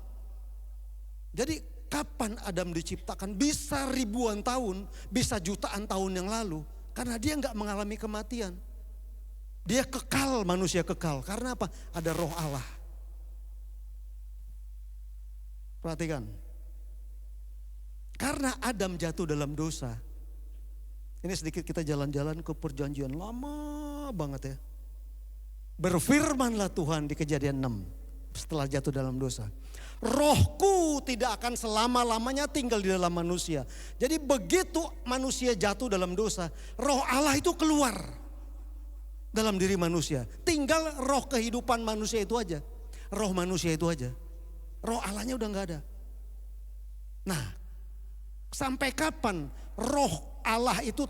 Jadi kapan Adam diciptakan? Bisa ribuan tahun, bisa jutaan tahun yang lalu. Karena dia enggak mengalami kematian. Dia kekal, manusia kekal. Karena apa? Ada roh Allah. Perhatikan. Karena Adam jatuh dalam dosa. Ini sedikit kita jalan-jalan ke perjanjian lama banget ya. Berfirmanlah Tuhan di Kejadian 6 setelah jatuh dalam dosa. Rohku tidak akan selama-lamanya tinggal di dalam manusia. Jadi begitu manusia jatuh dalam dosa, roh Allah itu keluar dalam diri manusia. Tinggal roh kehidupan manusia itu aja. Roh manusia itu aja. Roh Allahnya udah gak ada. Nah, sampai kapan roh Allah itu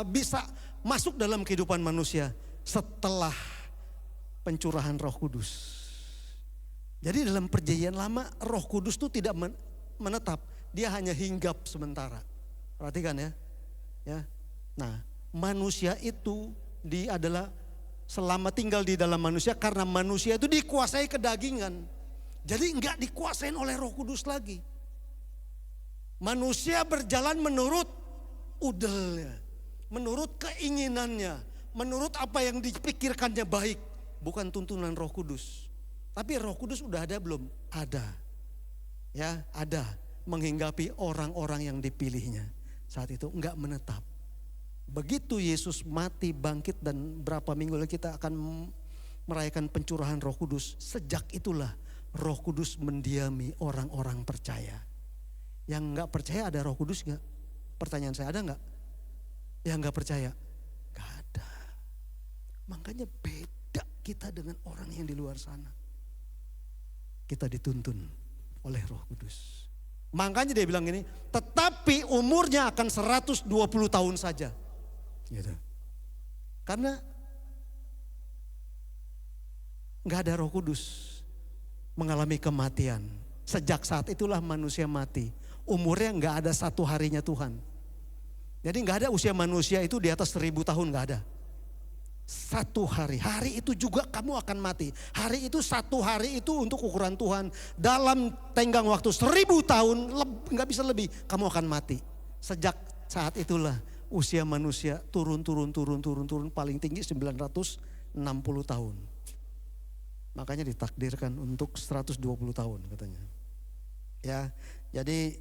bisa masuk dalam kehidupan manusia? Setelah pencurahan Roh Kudus. Jadi dalam perjanjian lama Roh Kudus itu tidak menetap, dia hanya hinggap sementara. Perhatikan ya. Nah, manusia itu dia adalah selama tinggal di dalam manusia karena manusia itu dikuasai kedagingan. Jadi enggak dikuasain oleh Roh Kudus lagi. Manusia berjalan menurut udelnya, menurut keinginannya, menurut apa yang dipikirkannya baik, bukan tuntunan Roh Kudus. Tapi Roh Kudus udah ada belum? Ada. Ya, ada menghinggapi orang-orang yang dipilihnya. Saat itu enggak menetap. Begitu Yesus mati, bangkit dan berapa minggu lagi kita akan merayakan pencurahan Roh Kudus. Sejak itulah Roh Kudus mendiami orang-orang percaya. Yang enggak percaya ada Roh Kudus enggak? Pertanyaan saya, ada enggak? Yang enggak percaya? Enggak ada. Makanya beda kita dengan orang yang di luar sana. Kita dituntun oleh Roh Kudus. Makanya dia bilang gini, tetapi umurnya akan 120 tahun saja. Gitu. Karena enggak ada Roh Kudus, mengalami kematian. Sejak saat itulah manusia mati. Umurnya enggak ada satu harinya Tuhan. Jadi enggak ada usia manusia itu di atas 1000 tahun, enggak ada. Satu hari, hari itu juga kamu akan mati. Hari itu satu hari itu untuk ukuran Tuhan. Dalam tenggang waktu 1000 tahun, enggak bisa lebih, kamu akan mati. Sejak saat itulah usia manusia turun paling tinggi 960 tahun. Makanya ditakdirkan untuk 120 tahun katanya. Ya, jadi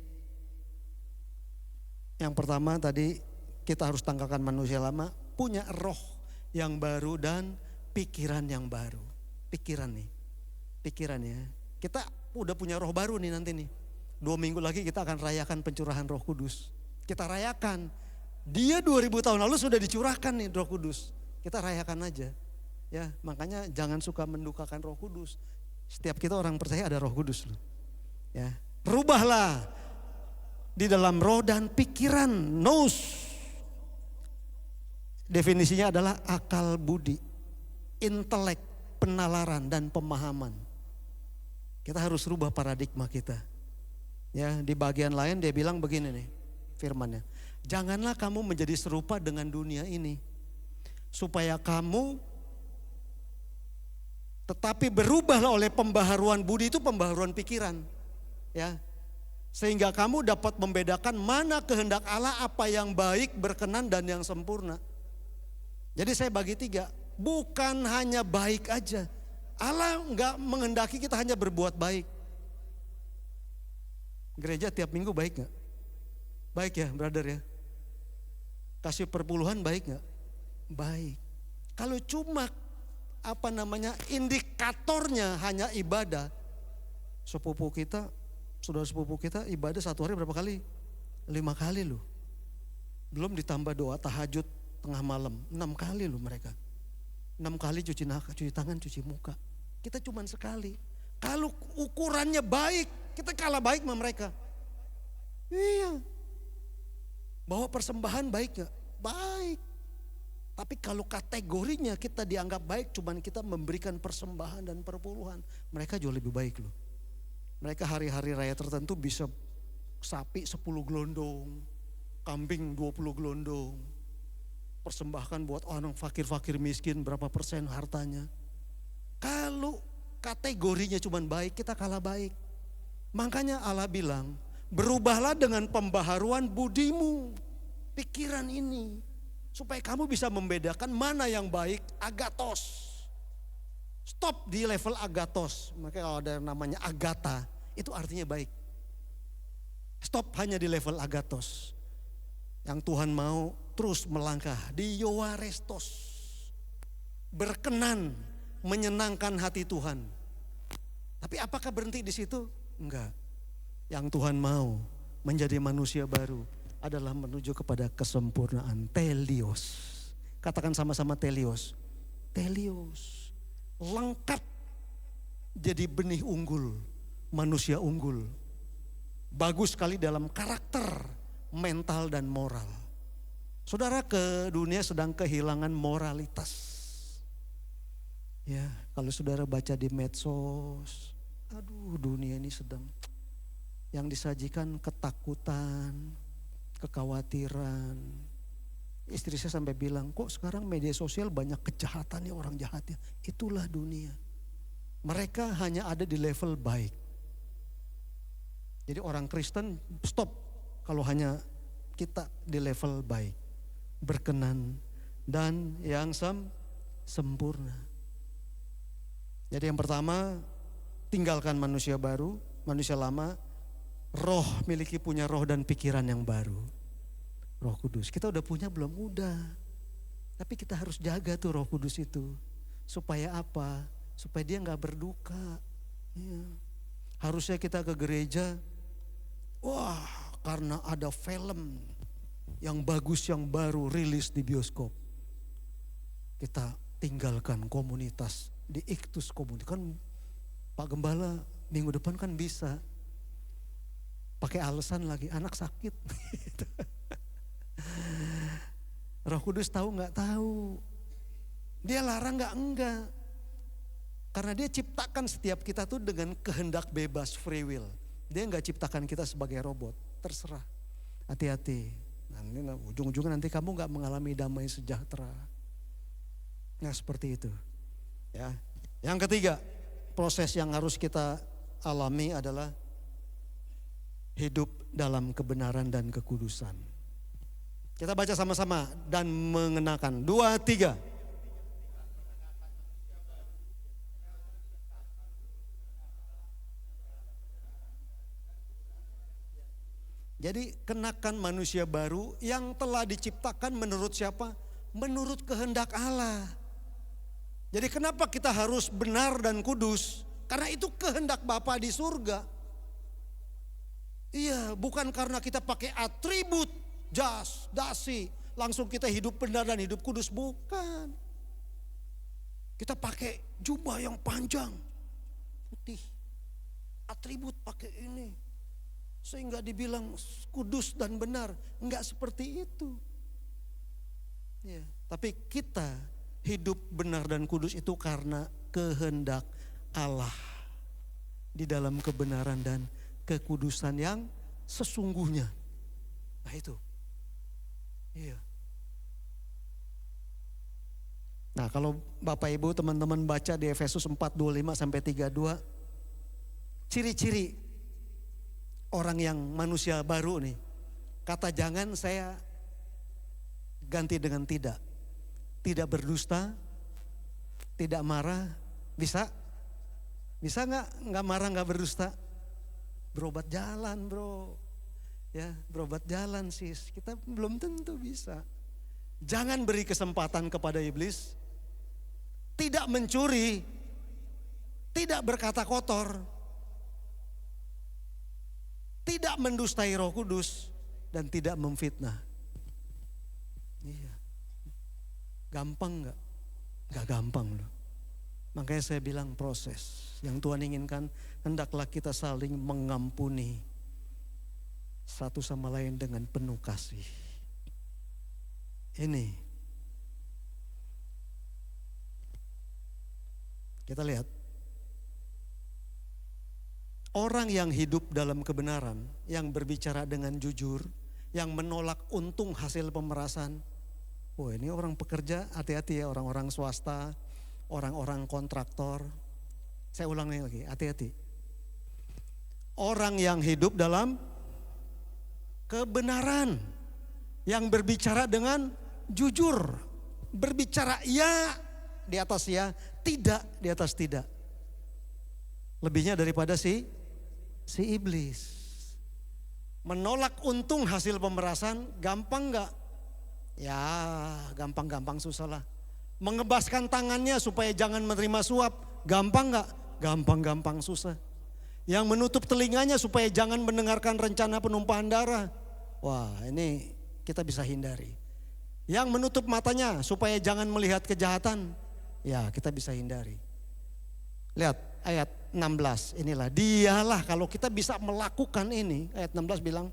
yang pertama tadi kita harus tanggalkan manusia lama, punya roh yang baru dan pikiran yang baru. Pikiran ya. Kita udah punya roh baru nih nanti nih. 2 minggu lagi kita akan rayakan pencurahan Roh Kudus. Kita rayakan. Dia 2000 tahun lalu sudah dicurahkan nih Roh Kudus. Kita rayakan aja. Ya, makanya jangan suka mendukakan Roh Kudus. Setiap kita orang percaya ada Roh Kudus loh. Ya, rubahlah di dalam roh dan pikiran, nous. Definisinya adalah akal budi, intelek, penalaran dan pemahaman. Kita harus rubah paradigma kita. Ya, di bagian lain dia bilang begini nih firmannya. Janganlah kamu menjadi serupa dengan dunia ini. Supaya kamu tetapi berubahlah oleh pembaharuan budi, itu pembaharuan pikiran. Ya. Sehingga kamu dapat membedakan mana kehendak Allah, apa yang baik, berkenan dan yang sempurna. Jadi saya bagi 3, bukan hanya baik aja. Allah enggak menghendaki kita hanya berbuat baik. Gereja tiap minggu baik gak? Baik ya brother ya. Kasih perpuluhan baik gak? Baik. Kalau cuma indikatornya hanya ibadah. Saudara sepupu kita ibadah 1 hari berapa kali? 5 kali loh. Belum ditambah doa tahajud tengah malam, 6 kali loh mereka. 6 kali cuci tangan, cuci muka. Kita cuma sekali. Kalau ukurannya baik, kita kalah baik sama mereka. Iya. Bawa persembahan baik gak? Baik. Tapi kalau kategorinya kita dianggap baik, cuman kita memberikan persembahan dan perpuluhan, mereka jauh lebih baik loh. Mereka hari-hari raya tertentu bisa sapi 10 gelondong, kambing 20 gelondong. Persembahkan buat orang fakir-fakir miskin berapa persen hartanya. Kalau kategorinya cuman baik, kita kalah baik. Makanya Allah bilang, berubahlah dengan pembaharuan budimu, pikiran ini. Supaya kamu bisa membedakan mana yang baik, agatos. Stop di level agatos. Makanya kalau ada yang namanya agata, itu artinya baik. Stop hanya di level agatos. Yang Tuhan mau terus melangkah di yoarestos. Berkenan, menyenangkan hati Tuhan. Tapi apakah berhenti di situ? Enggak. Yang Tuhan mau menjadi manusia baru adalah menuju kepada kesempurnaan, telios. Katakan sama-sama telios. Telios. Lengkap jadi benih unggul, manusia unggul. Bagus sekali dalam karakter, mental dan moral. Saudara ke dunia sedang kehilangan moralitas. Ya, kalau saudara baca di medsos, aduh dunia ini sedang yang disajikan ketakutan, kekhawatiran. Istri saya sampai bilang, kok sekarang media sosial banyak kejahatan ya, orang jahatnya. Itulah dunia. Mereka hanya ada di level baik. Jadi orang Kristen stop kalau hanya kita di level baik, berkenan dan yang sempurna. Jadi yang pertama, tinggalkan manusia baru, manusia lama, roh punya roh dan pikiran yang baru. Roh Kudus, kita udah punya belum? Udah. Tapi kita harus jaga tuh Roh Kudus itu. Supaya apa? Supaya dia gak berduka. Ya. Harusnya kita ke gereja, wah karena ada film yang bagus yang baru rilis di bioskop. Kita tinggalkan komunitas di Iktus Komunitas. Kan Pak Gembala minggu depan kan bisa. Pakai alasan lagi anak sakit. Roh Kudus tahu nggak tahu. Dia larang nggak enggak. Karena dia ciptakan setiap kita tuh dengan kehendak bebas, free will. Dia nggak ciptakan kita sebagai robot, terserah. Hati-hati. Nanti ujung-ujungnya nanti kamu nggak mengalami damai sejahtera. Nah seperti itu. Ya. Yang ketiga, proses yang harus kita alami adalah hidup dalam kebenaran dan kekudusan. Kita baca sama-sama dan mengenakan. 2, 3. Jadi kenakan manusia baru yang telah diciptakan menurut siapa? Menurut kehendak Allah. Jadi kenapa kita harus benar dan kudus? Karena itu kehendak Bapa di surga. Iya, bukan karena kita pakai atribut, jas, dasi, langsung kita hidup benar dan hidup kudus, bukan. Kita pakai jubah yang panjang, putih, atribut pakai ini. Sehingga dibilang kudus dan benar, enggak seperti itu. Ya, tapi kita hidup benar dan kudus itu karena kehendak Allah di dalam kebenaran dan kekudusan yang sesungguhnya. Nah itu. Iya. Nah kalau Bapak Ibu teman-teman baca di Efesus 4:25 sampai 32, ciri-ciri orang yang manusia baru nih. Kata jangan saya ganti dengan tidak. Tidak berdusta, tidak marah, bisa? Bisa nggak marah, nggak berdusta? Berobat jalan bro, ya berobat jalan sis. Kita belum tentu bisa. Jangan beri kesempatan kepada iblis. Tidak mencuri, tidak berkata kotor, tidak mendustai Roh Kudus, dan tidak memfitnah. Iya. Gampang nggak? Nggak gampang loh. Makanya saya bilang proses. Yang Tuhan inginkan hendaklah kita saling mengampuni satu sama lain dengan penuh kasih. Ini. Kita lihat. Orang yang hidup dalam kebenaran, yang berbicara dengan jujur, yang menolak untung hasil pemerasan. Oh ini orang pekerja, hati-hati ya, orang-orang swasta, orang-orang kontraktor. Saya ulangi lagi, hati-hati. Orang yang hidup dalam kebenaran, yang berbicara dengan jujur, berbicara ya di atas ya, tidak di atas tidak. Lebihnya daripada si iblis. Menolak untung hasil pemerasan gampang nggak? Ya gampang-gampang susah lah. Mengebaskan tangannya supaya jangan menerima suap, gampang nggak? Gampang-gampang susah. Yang menutup telinganya supaya jangan mendengarkan rencana penumpahan darah. Wah ini kita bisa hindari. Yang menutup matanya supaya jangan melihat kejahatan, ya kita bisa hindari. Lihat ayat 16, inilah dialah kalau kita bisa melakukan ini, ayat 16 bilang,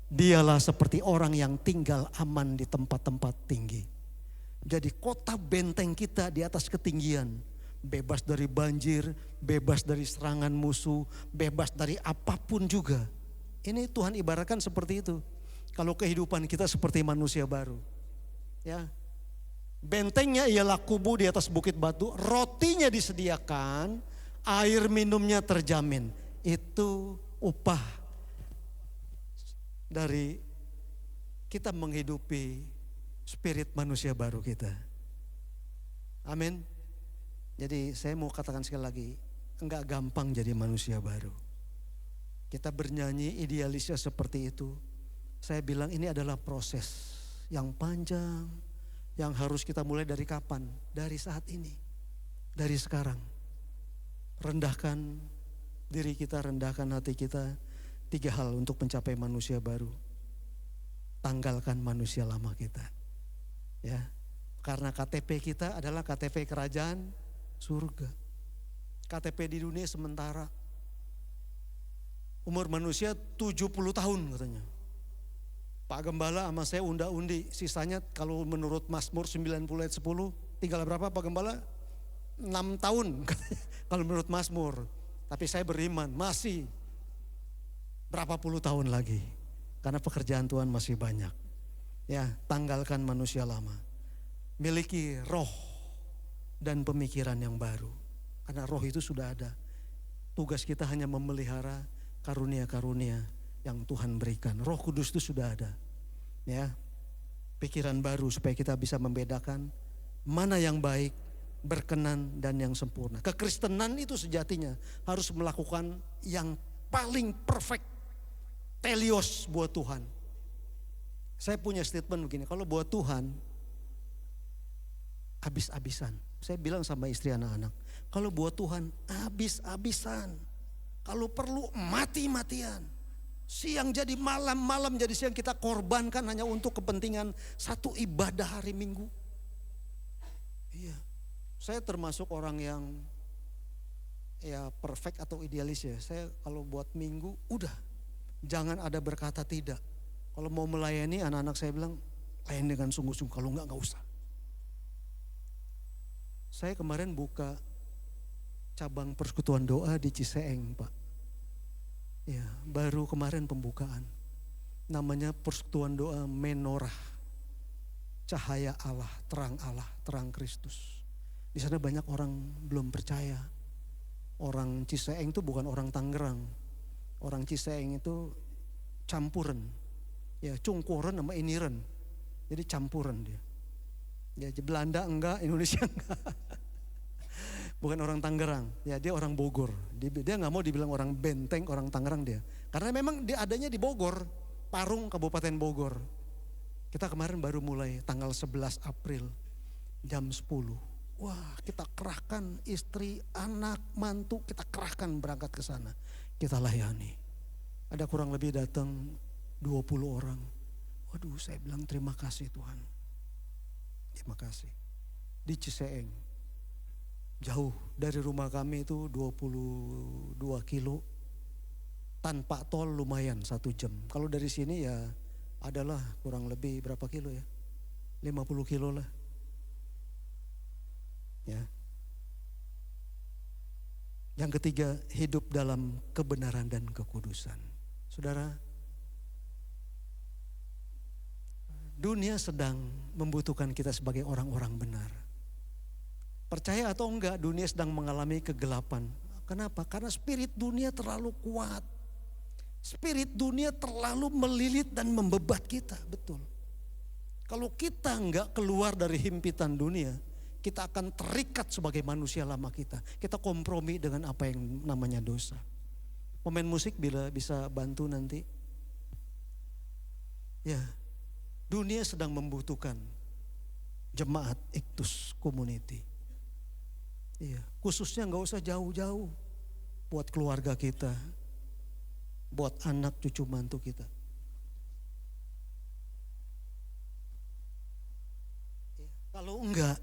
dialah seperti orang yang tinggal aman di tempat-tempat tinggi. Jadi kota benteng kita di atas ketinggian, bebas dari banjir, bebas dari serangan musuh, bebas dari apapun juga. Ini Tuhan ibaratkan seperti itu. Kalau kehidupan kita seperti manusia baru. Ya. Bentengnya ialah kubu di atas bukit batu, rotinya disediakan, air minumnya terjamin. Itu upah dari kita menghidupi spirit manusia baru kita. Amin. Jadi saya mau katakan sekali lagi, enggak gampang jadi manusia baru. Kita bernyanyi idealisnya seperti itu. Saya bilang ini adalah proses yang panjang, yang harus kita mulai dari kapan? Dari saat ini, dari sekarang. Rendahkan diri kita, rendahkan hati kita. 3 hal untuk mencapai manusia baru. Tanggalkan manusia lama kita. Ya, karena KTP kita adalah KTP kerajaan surga. KTP di dunia sementara. Umur manusia 70 tahun katanya. Pak Gembala sama saya unda-undi, sisanya kalau menurut Mazmur 90 ayat 10, tinggal berapa Pak Gembala? 6 tahun kalau menurut Mazmur. Tapi saya beriman masih berapa puluh tahun lagi. Karena pekerjaan Tuhan masih banyak. Ya, tanggalkan manusia lama. Miliki roh dan pemikiran yang baru. Karena roh itu sudah ada. Tugas kita hanya memelihara karunia-karunia yang Tuhan berikan. Roh Kudus itu sudah ada. Ya. Pikiran baru supaya kita bisa membedakan mana yang baik, berkenan dan yang sempurna. Kekristenan itu sejatinya harus melakukan yang paling perfect, telios buat Tuhan. Saya punya statement begini, kalau buat Tuhan habis-habisan. Saya bilang sama istri anak-anak, kalau buat Tuhan habis-habisan. Kalau perlu mati-matian. Siang jadi malam, malam jadi siang, kita korbankan hanya untuk kepentingan satu ibadah hari Minggu. Iya. Saya termasuk orang yang ya perfect atau idealis ya. Saya kalau buat Minggu udah, jangan ada berkata tidak. Kalau mau melayani anak-anak saya bilang layani dengan sungguh-sungguh, kalau enggak usah. Saya kemarin buka cabang persekutuan doa di Ciseeng, Pak. Ya, baru kemarin pembukaan. Namanya persekutuan doa Menorah. Cahaya Allah, terang Kristus. Di sana banyak orang belum percaya. Orang Ciseeng itu bukan orang Tangerang. Orang Ciseeng itu campuran. Ya, Cungkoren sama Iniren. Jadi campuran dia. Ya, Belanda enggak, Indonesia enggak. Bukan orang Tangerang, ya dia orang Bogor. Dia nggak mau dibilang orang Benteng, orang Tangerang dia. Karena memang dia adanya di Bogor, Parung, Kabupaten Bogor. Kita kemarin baru mulai tanggal 11 April jam 10. Wah, kita kerahkan istri, anak, mantu, kita kerahkan berangkat ke sana. Kita layani. Ada kurang lebih datang 20 orang. Waduh, saya bilang terima kasih Tuhan. Terima kasih. Di Ciseeng. Jauh dari rumah kami itu 22 kilo. Tanpa tol lumayan 1 jam. Kalau dari sini ya adalah kurang lebih berapa kilo ya? 50 kilo lah. Ya. Yang ketiga, hidup dalam kebenaran dan kekudusan. Saudara, dunia sedang membutuhkan kita sebagai orang-orang benar. Percaya atau enggak, dunia sedang mengalami kegelapan. Kenapa? Karena spirit dunia terlalu kuat. Spirit dunia terlalu melilit dan membebat kita, betul. Kalau kita enggak keluar dari himpitan dunia, kita akan terikat sebagai manusia lama kita. Kita kompromi dengan apa yang namanya dosa. Pemain musik bila bisa bantu nanti. Ya, dunia sedang membutuhkan jemaat Iktus Community. Iya, khususnya nggak usah jauh-jauh buat keluarga kita, buat anak cucu mantu kita. Ya, kalau enggak,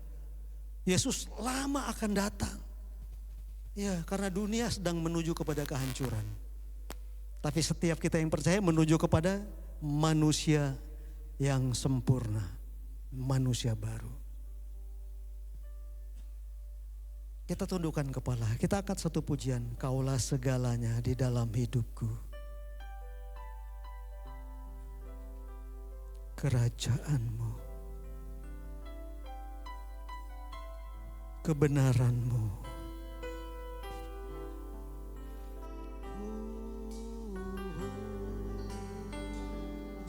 Yesus lama akan datang. Ya, karena dunia sedang menuju kepada kehancuran. Tapi setiap kita yang percaya menuju kepada manusia yang sempurna, manusia baru. Kita tundukkan kepala, kita angkat satu pujian. Kaulah segalanya di dalam hidupku. Kerajaanmu, kebenaranmu.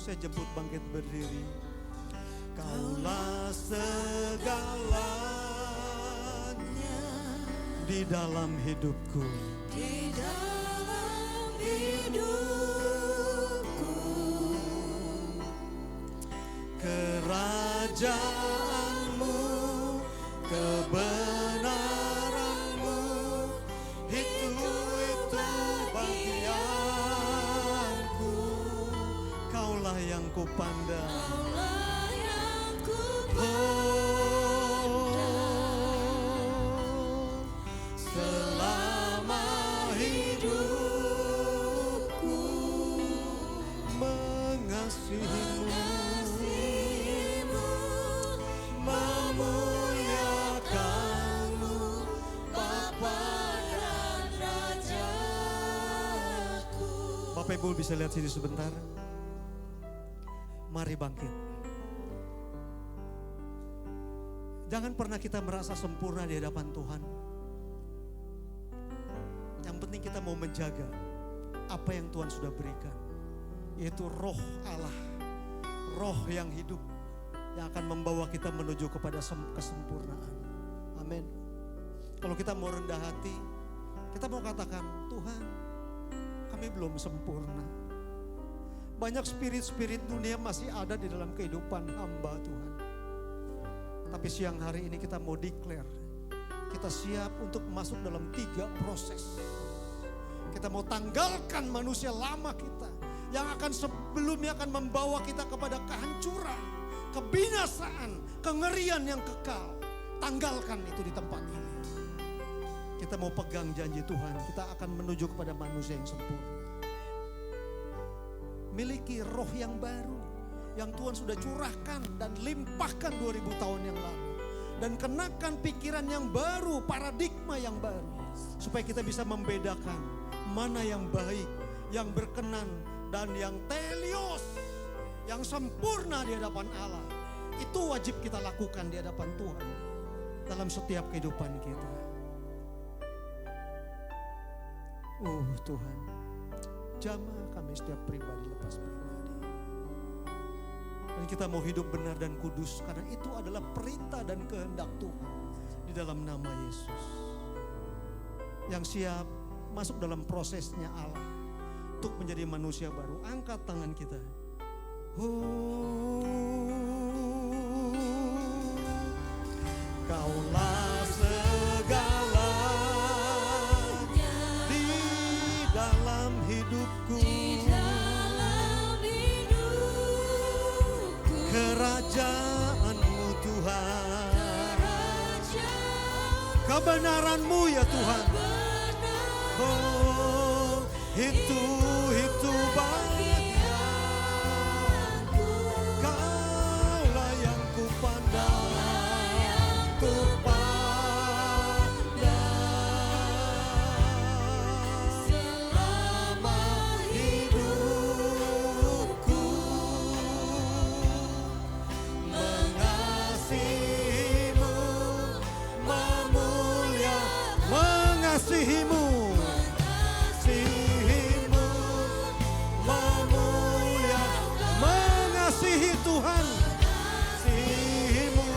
Saya jemput bangkit berdiri. Kaulah segalanya di dalam hidupku. Di dalam hidupku. Kerajaanmu, kebenaranmu, itu bagianku. Kaulah yang kupandang. Selama hidupku mengasihimu, memuliakanmu, Bapa dan Rajaku. Bapak Ibu bisa lihat sini sebentar. Mari bangkit. Jangan pernah kita merasa sempurna di hadapan Tuhan. Yang penting kita mau menjaga apa yang Tuhan sudah berikan. Yaitu roh Allah. Roh yang hidup. Yang akan membawa kita menuju kepada kesempurnaan. Amin. Kalau kita mau rendah hati. Kita mau katakan, Tuhan kami belum sempurna. Banyak spirit-spirit dunia masih ada di dalam kehidupan hamba Tuhan. Tapi siang hari ini kita mau declare, kita siap untuk masuk dalam 3 proses. Kita mau tanggalkan manusia lama kita, yang akan sebelumnya akan membawa kita kepada kehancuran, kebinasaan, kengerian yang kekal. Tanggalkan itu di tempat ini. Kita mau pegang janji Tuhan, kita akan menuju kepada manusia yang sempurna. Miliki roh yang baru, yang Tuhan sudah curahkan dan limpahkan 2000 tahun yang lalu. Dan kenakan pikiran yang baru, paradigma yang baru. Supaya kita bisa membedakan mana yang baik, yang berkenan, dan yang telios, yang sempurna di hadapan Allah. Itu wajib kita lakukan di hadapan Tuhan dalam setiap kehidupan kita. Tuhan, jamah kami setiap pribadi lepas pribadi. Dan kita mau hidup benar dan kudus karena itu adalah perintah dan kehendak Tuhan di dalam nama Yesus. Yang siap masuk dalam prosesnya Allah untuk menjadi manusia baru. Angkat tangan kita. Kaulah segalanya di dalam hidupku. Kerajaanmu Tuhan, kebenaranmu ya Tuhan. Itu bagianku. Kaulah yang kupandang, selama hidupku. Mengasihimu, mengasihimu, mengasihi Tuhan, mengasihimu,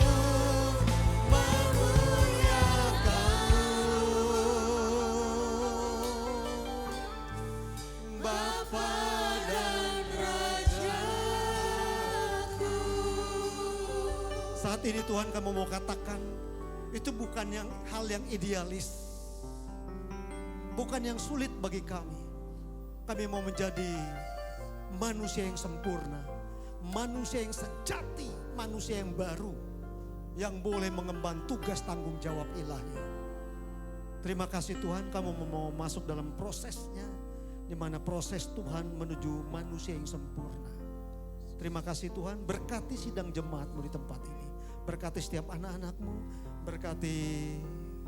memuliakanmu, Bapa dan Rajaku. saat ini Tuhan kami mau katakan, itu bukan hal yang idealis. Bukan yang sulit bagi kami. Kami mau menjadi manusia yang sempurna. Manusia yang sejati, manusia yang baru. Yang boleh mengemban tugas tanggung jawab ilahi. Terima kasih Tuhan, kamu mau masuk dalam prosesnya. Di mana proses Tuhan menuju manusia yang sempurna. Terima kasih Tuhan, berkati sidang jemaatmu di tempat ini. Berkati setiap anak-anakmu, berkati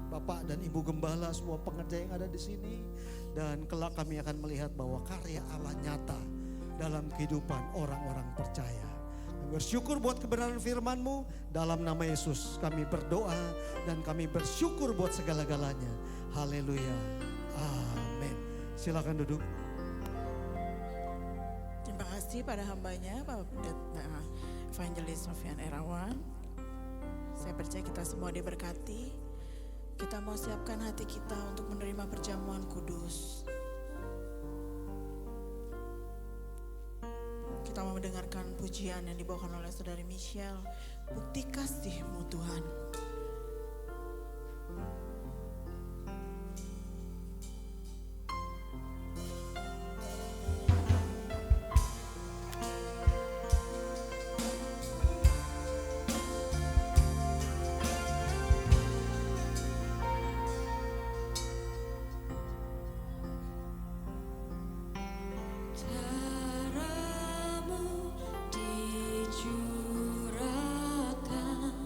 Bapak dan Ibu Gembala, semua pengerja yang ada di sini. Dan kelak kami akan melihat bahwa karya Allah nyata dalam kehidupan orang-orang percaya. Kami bersyukur buat kebenaran firman-Mu. Dalam nama Yesus kami berdoa dan kami bersyukur buat segala-galanya. Haleluya. Amin. Silakan duduk. Terima kasih pada hambanya Bapak Pendeta Evangelis Sofian Erawan. Saya percaya kita semua diberkati. Kita mau siapkan hati kita untuk menerima perjamuan kudus. Kita mau mendengarkan pujian yang dibawakan oleh Saudari Michelle. Bukti kasih-Mu Tuhan. Daramu dicurahkan Tuhan.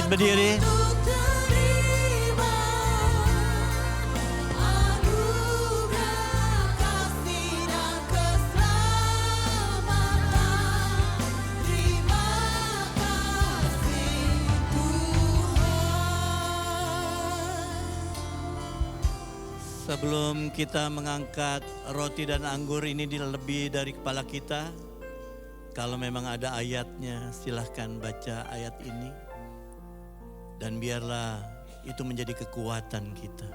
berdiri. Untuk terima anugerah kasih dan keselamatan. Terima kasih Tuhan. Sebelum kita mengangkat roti dan anggur ini lebih dari kepala kita, kalau memang ada ayatnya, silahkan baca ayat ini. Dan biarlah itu menjadi kekuatan kita.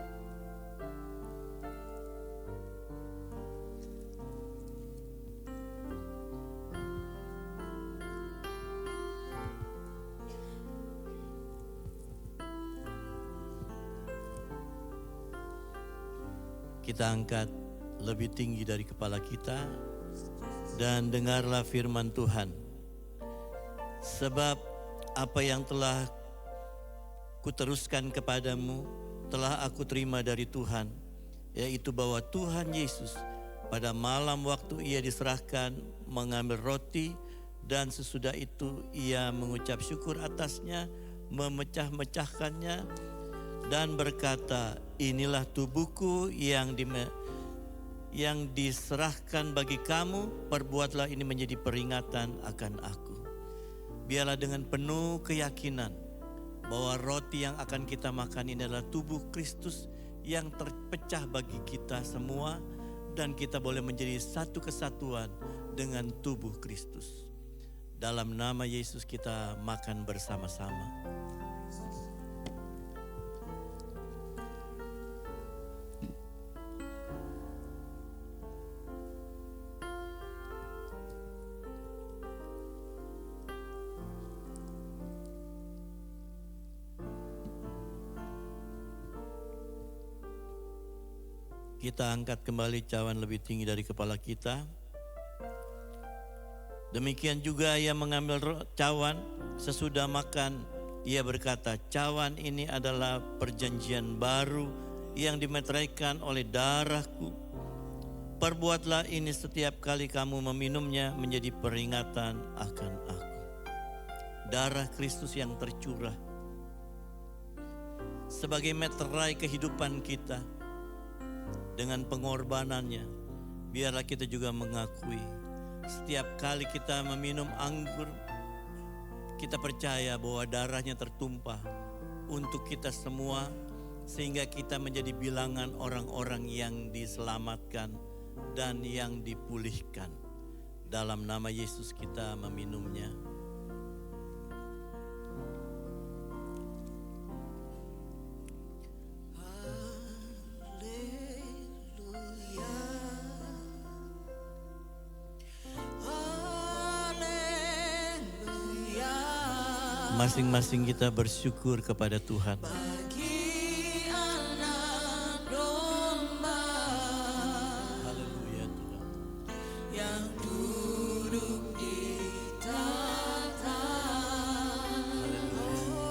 Kita angkat lebih tinggi dari kepala kita dan dengarlah firman Tuhan. Sebab apa yang telah kuteruskan kepadamu telah aku terima dari Tuhan, yaitu bahwa Tuhan Yesus pada malam waktu ia diserahkan mengambil roti dan sesudah itu ia mengucap syukur atasnya, memecah-mecahkannya dan berkata, inilah tubuhku yang diserahkan bagi kamu, perbuatlah ini menjadi peringatan akan aku. Biarlah dengan penuh keyakinan bahwa roti yang akan kita makan ini adalah tubuh Kristus yang terpecah bagi kita semua, dan kita boleh menjadi satu kesatuan dengan tubuh Kristus. Dalam nama Yesus kita makan bersama-sama. Kita angkat kembali cawan lebih tinggi dari kepala kita. Demikian juga ia mengambil cawan sesudah makan. Ia berkata, cawan ini adalah perjanjian baru yang dimeteraikan oleh darahku. Perbuatlah ini setiap kali kamu meminumnya menjadi peringatan akan aku. Darah Kristus yang tercurah sebagai meterai kehidupan kita. Dengan pengorbanannya, biarlah kita juga mengakui setiap kali kita meminum anggur, kita percaya bahwa darahnya tertumpah untuk kita semua, sehingga kita menjadi bilangan orang-orang yang diselamatkan dan yang dipulihkan. Dalam nama Yesus kita meminumnya. Masing-masing kita bersyukur kepada Tuhan. Bagi anak domba Haleluya Tuhan. yang duduk di tahta. Haleluya.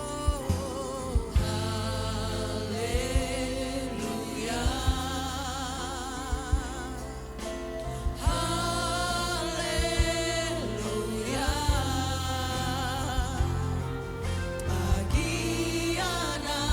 Haleluya. Bagi anak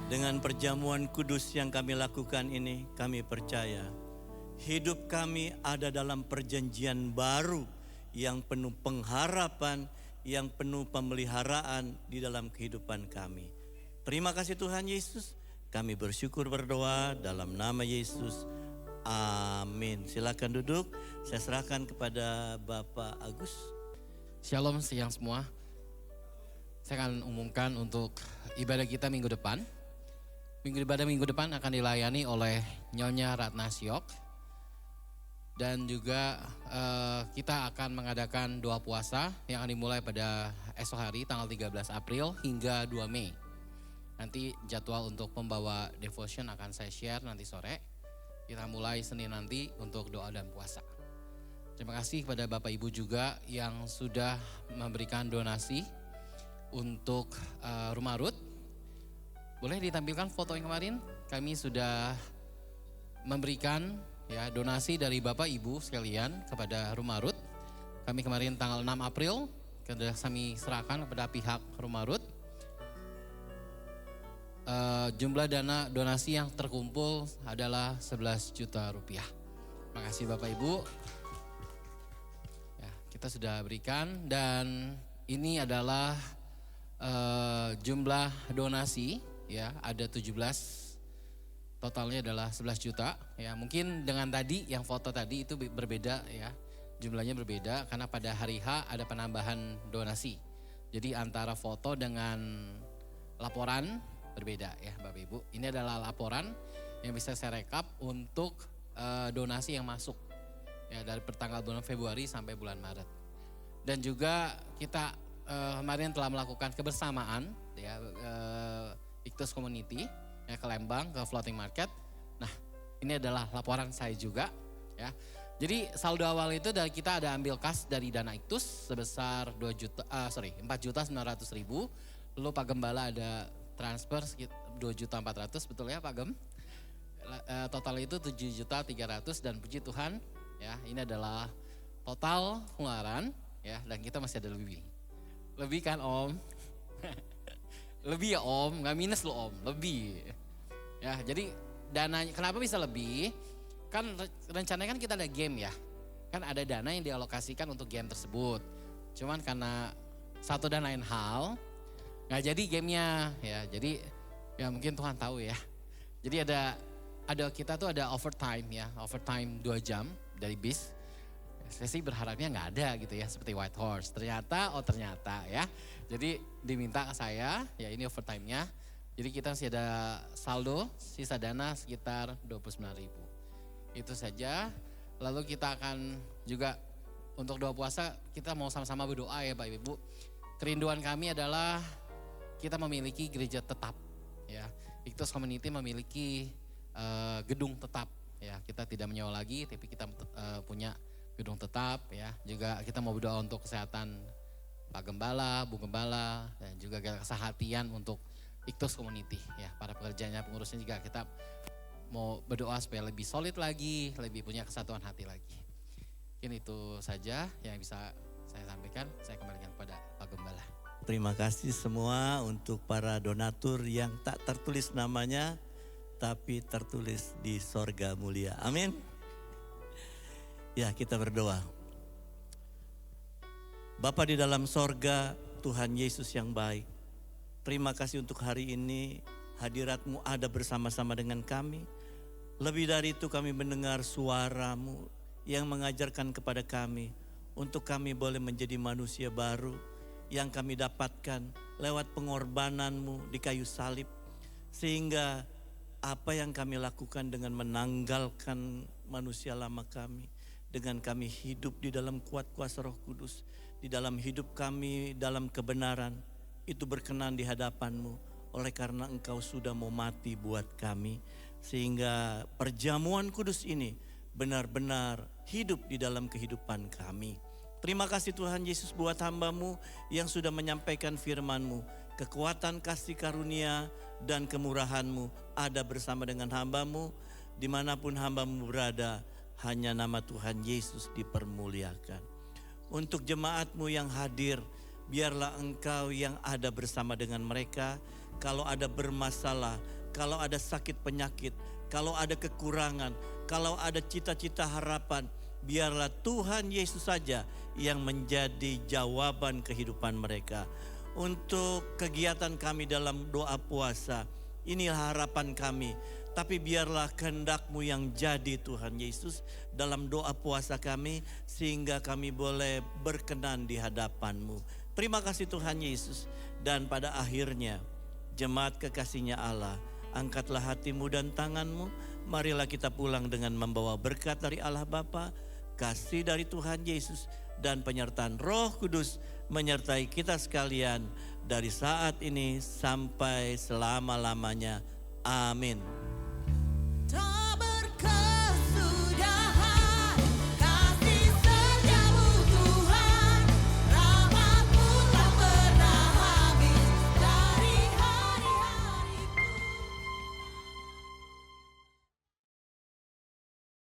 Dengan perjamuan kudus yang kami lakukan ini, kami percaya hidup kami ada dalam perjanjian baru yang penuh pengharapan, yang penuh pemeliharaan di dalam kehidupan kami. Terima kasih Tuhan Yesus. Kami bersyukur berdoa dalam nama Yesus. Amin. Silakan duduk. Saya serahkan kepada Bapak Agus. Shalom siang semua. Saya akan umumkan untuk ibadah kita minggu depan. Minggu depan akan dilayani oleh Nyonya Ratna Siok. Dan juga kita akan mengadakan doa puasa yang akan dimulai pada esok hari tanggal 13 April hingga 2 Mei. Nanti jadwal untuk pembawa devotion akan saya share nanti sore. Kita mulai Senin nanti untuk doa dan puasa. Terima kasih kepada Bapak Ibu juga yang sudah memberikan donasi untuk Rumah Ruth. Boleh ditampilkan foto yang kemarin? Kami sudah memberikan ya donasi dari Bapak Ibu sekalian kepada Rumah Ruth. Kami kemarin tanggal 6 April sudah kami serahkan kepada pihak Rumah Ruth. Jumlah dana donasi yang terkumpul adalah 11 juta rupiah. Terima kasih Bapak Ibu. Ya, kita sudah berikan dan ini adalah jumlah donasi. Ya, ada 17, totalnya adalah 11 juta. Ya, mungkin dengan tadi yang foto tadi itu berbeda ya, jumlahnya berbeda karena pada hari H ada penambahan donasi. Jadi antara foto dengan laporan berbeda ya Bapak Ibu. Ini adalah laporan yang bisa saya rekap untuk donasi yang masuk ya dari pertanggal bulan Februari sampai bulan Maret. Dan juga kita kemarin telah melakukan kebersamaan ya Iktus Community ya, ke Lembang, ke Floating Market. Nah, ini adalah laporan saya juga ya. Jadi saldo awal itu dari kita ada ambil kas dari dana Iktus sebesar 4.900.000. Lalu Pak Gembala ada transfer 2.400.000, betul ya Pak Gem? Total itu 7.300.000 dan puji Tuhan ya, ini adalah total pengeluaran ya, dan kita masih ada lebih. Lebih kan Om? Lebih ya Om, gak minus loh Om, lebih. Ya, jadi dananya kenapa bisa lebih? Kan rencananya kan kita ada game ya. Kan ada dana yang dialokasikan untuk game tersebut. Cuman karena satu dan lain hal gak jadi gamenya ya. Jadi ya mungkin Tuhan tahu ya. Jadi ada kita tuh ada overtime ya, overtime 2 jam dari bis. Saya sih berharapnya nggak ada gitu ya, seperti White Horse. Ternyata ya. Jadi diminta ke saya, ya ini overtime-nya. Jadi kita masih ada saldo, sisa dana sekitar 29.000. Itu saja. Lalu kita akan juga untuk doa puasa, kita mau sama-sama berdoa ya Bapak Ibu. Kerinduan kami adalah kita memiliki gereja tetap. Ya, Iktus Community memiliki gedung tetap. Ya, kita tidak menyewa lagi, tapi kita punya gedung tetap ya. Juga kita mau berdoa untuk kesehatan Pak Gembala, Bu Gembala, dan juga kesehatian untuk Iktus Community ya. Para pekerjanya, pengurusnya juga kita mau berdoa supaya lebih solid lagi, lebih punya kesatuan hati lagi. Mungkin itu saja yang bisa saya sampaikan. Saya kembalikan kepada Pak Gembala. Terima kasih semua untuk para donatur yang tak tertulis namanya, tapi tertulis di sorga mulia. Amin. Ya, kita berdoa. Bapa di dalam sorga, Tuhan Yesus yang baik. Terima kasih untuk hari ini, hadirat-Mu ada bersama-sama dengan kami. Lebih dari itu kami mendengar suara-Mu yang mengajarkan kepada kami untuk kami boleh menjadi manusia baru yang kami dapatkan lewat pengorbanan-Mu di kayu salib. Sehingga apa yang kami lakukan dengan menanggalkan manusia lama kami, dengan kami hidup di dalam kuat kuasa Roh Kudus, di dalam hidup kami dalam kebenaran, itu berkenan di hadapan-Mu oleh karena Engkau sudah mau mati buat kami. Sehingga perjamuan kudus ini benar-benar hidup di dalam kehidupan kami. Terima kasih Tuhan Yesus buat hamba-Mu yang sudah menyampaikan firman-Mu. Kekuatan kasih karunia dan kemurahan-Mu ada bersama dengan hamba-Mu. Dimanapun hamba-Mu berada, hanya nama Tuhan Yesus dipermuliakan. Untuk jemaat-Mu yang hadir, biarlah Engkau yang ada bersama dengan mereka. kalau ada bermasalah, kalau ada sakit penyakit, kalau ada kekurangan, kalau ada cita-cita harapan, biarlah Tuhan Yesus saja yang menjadi jawaban kehidupan mereka. Untuk kegiatan kami dalam doa puasa, inilah harapan kami. Tapi biarlah kehendak-Mu yang jadi Tuhan Yesus dalam doa puasa kami, sehingga kami boleh berkenan di hadapan-Mu. Terima kasih Tuhan Yesus. Dan pada akhirnya, jemaat kekasihnya Allah, angkatlah hatimu dan tanganmu. Marilah kita pulang dengan membawa berkat dari Allah Bapa, kasih dari Tuhan Yesus, dan penyertaan Roh Kudus menyertai kita sekalian dari saat ini sampai selama-lamanya. Amin.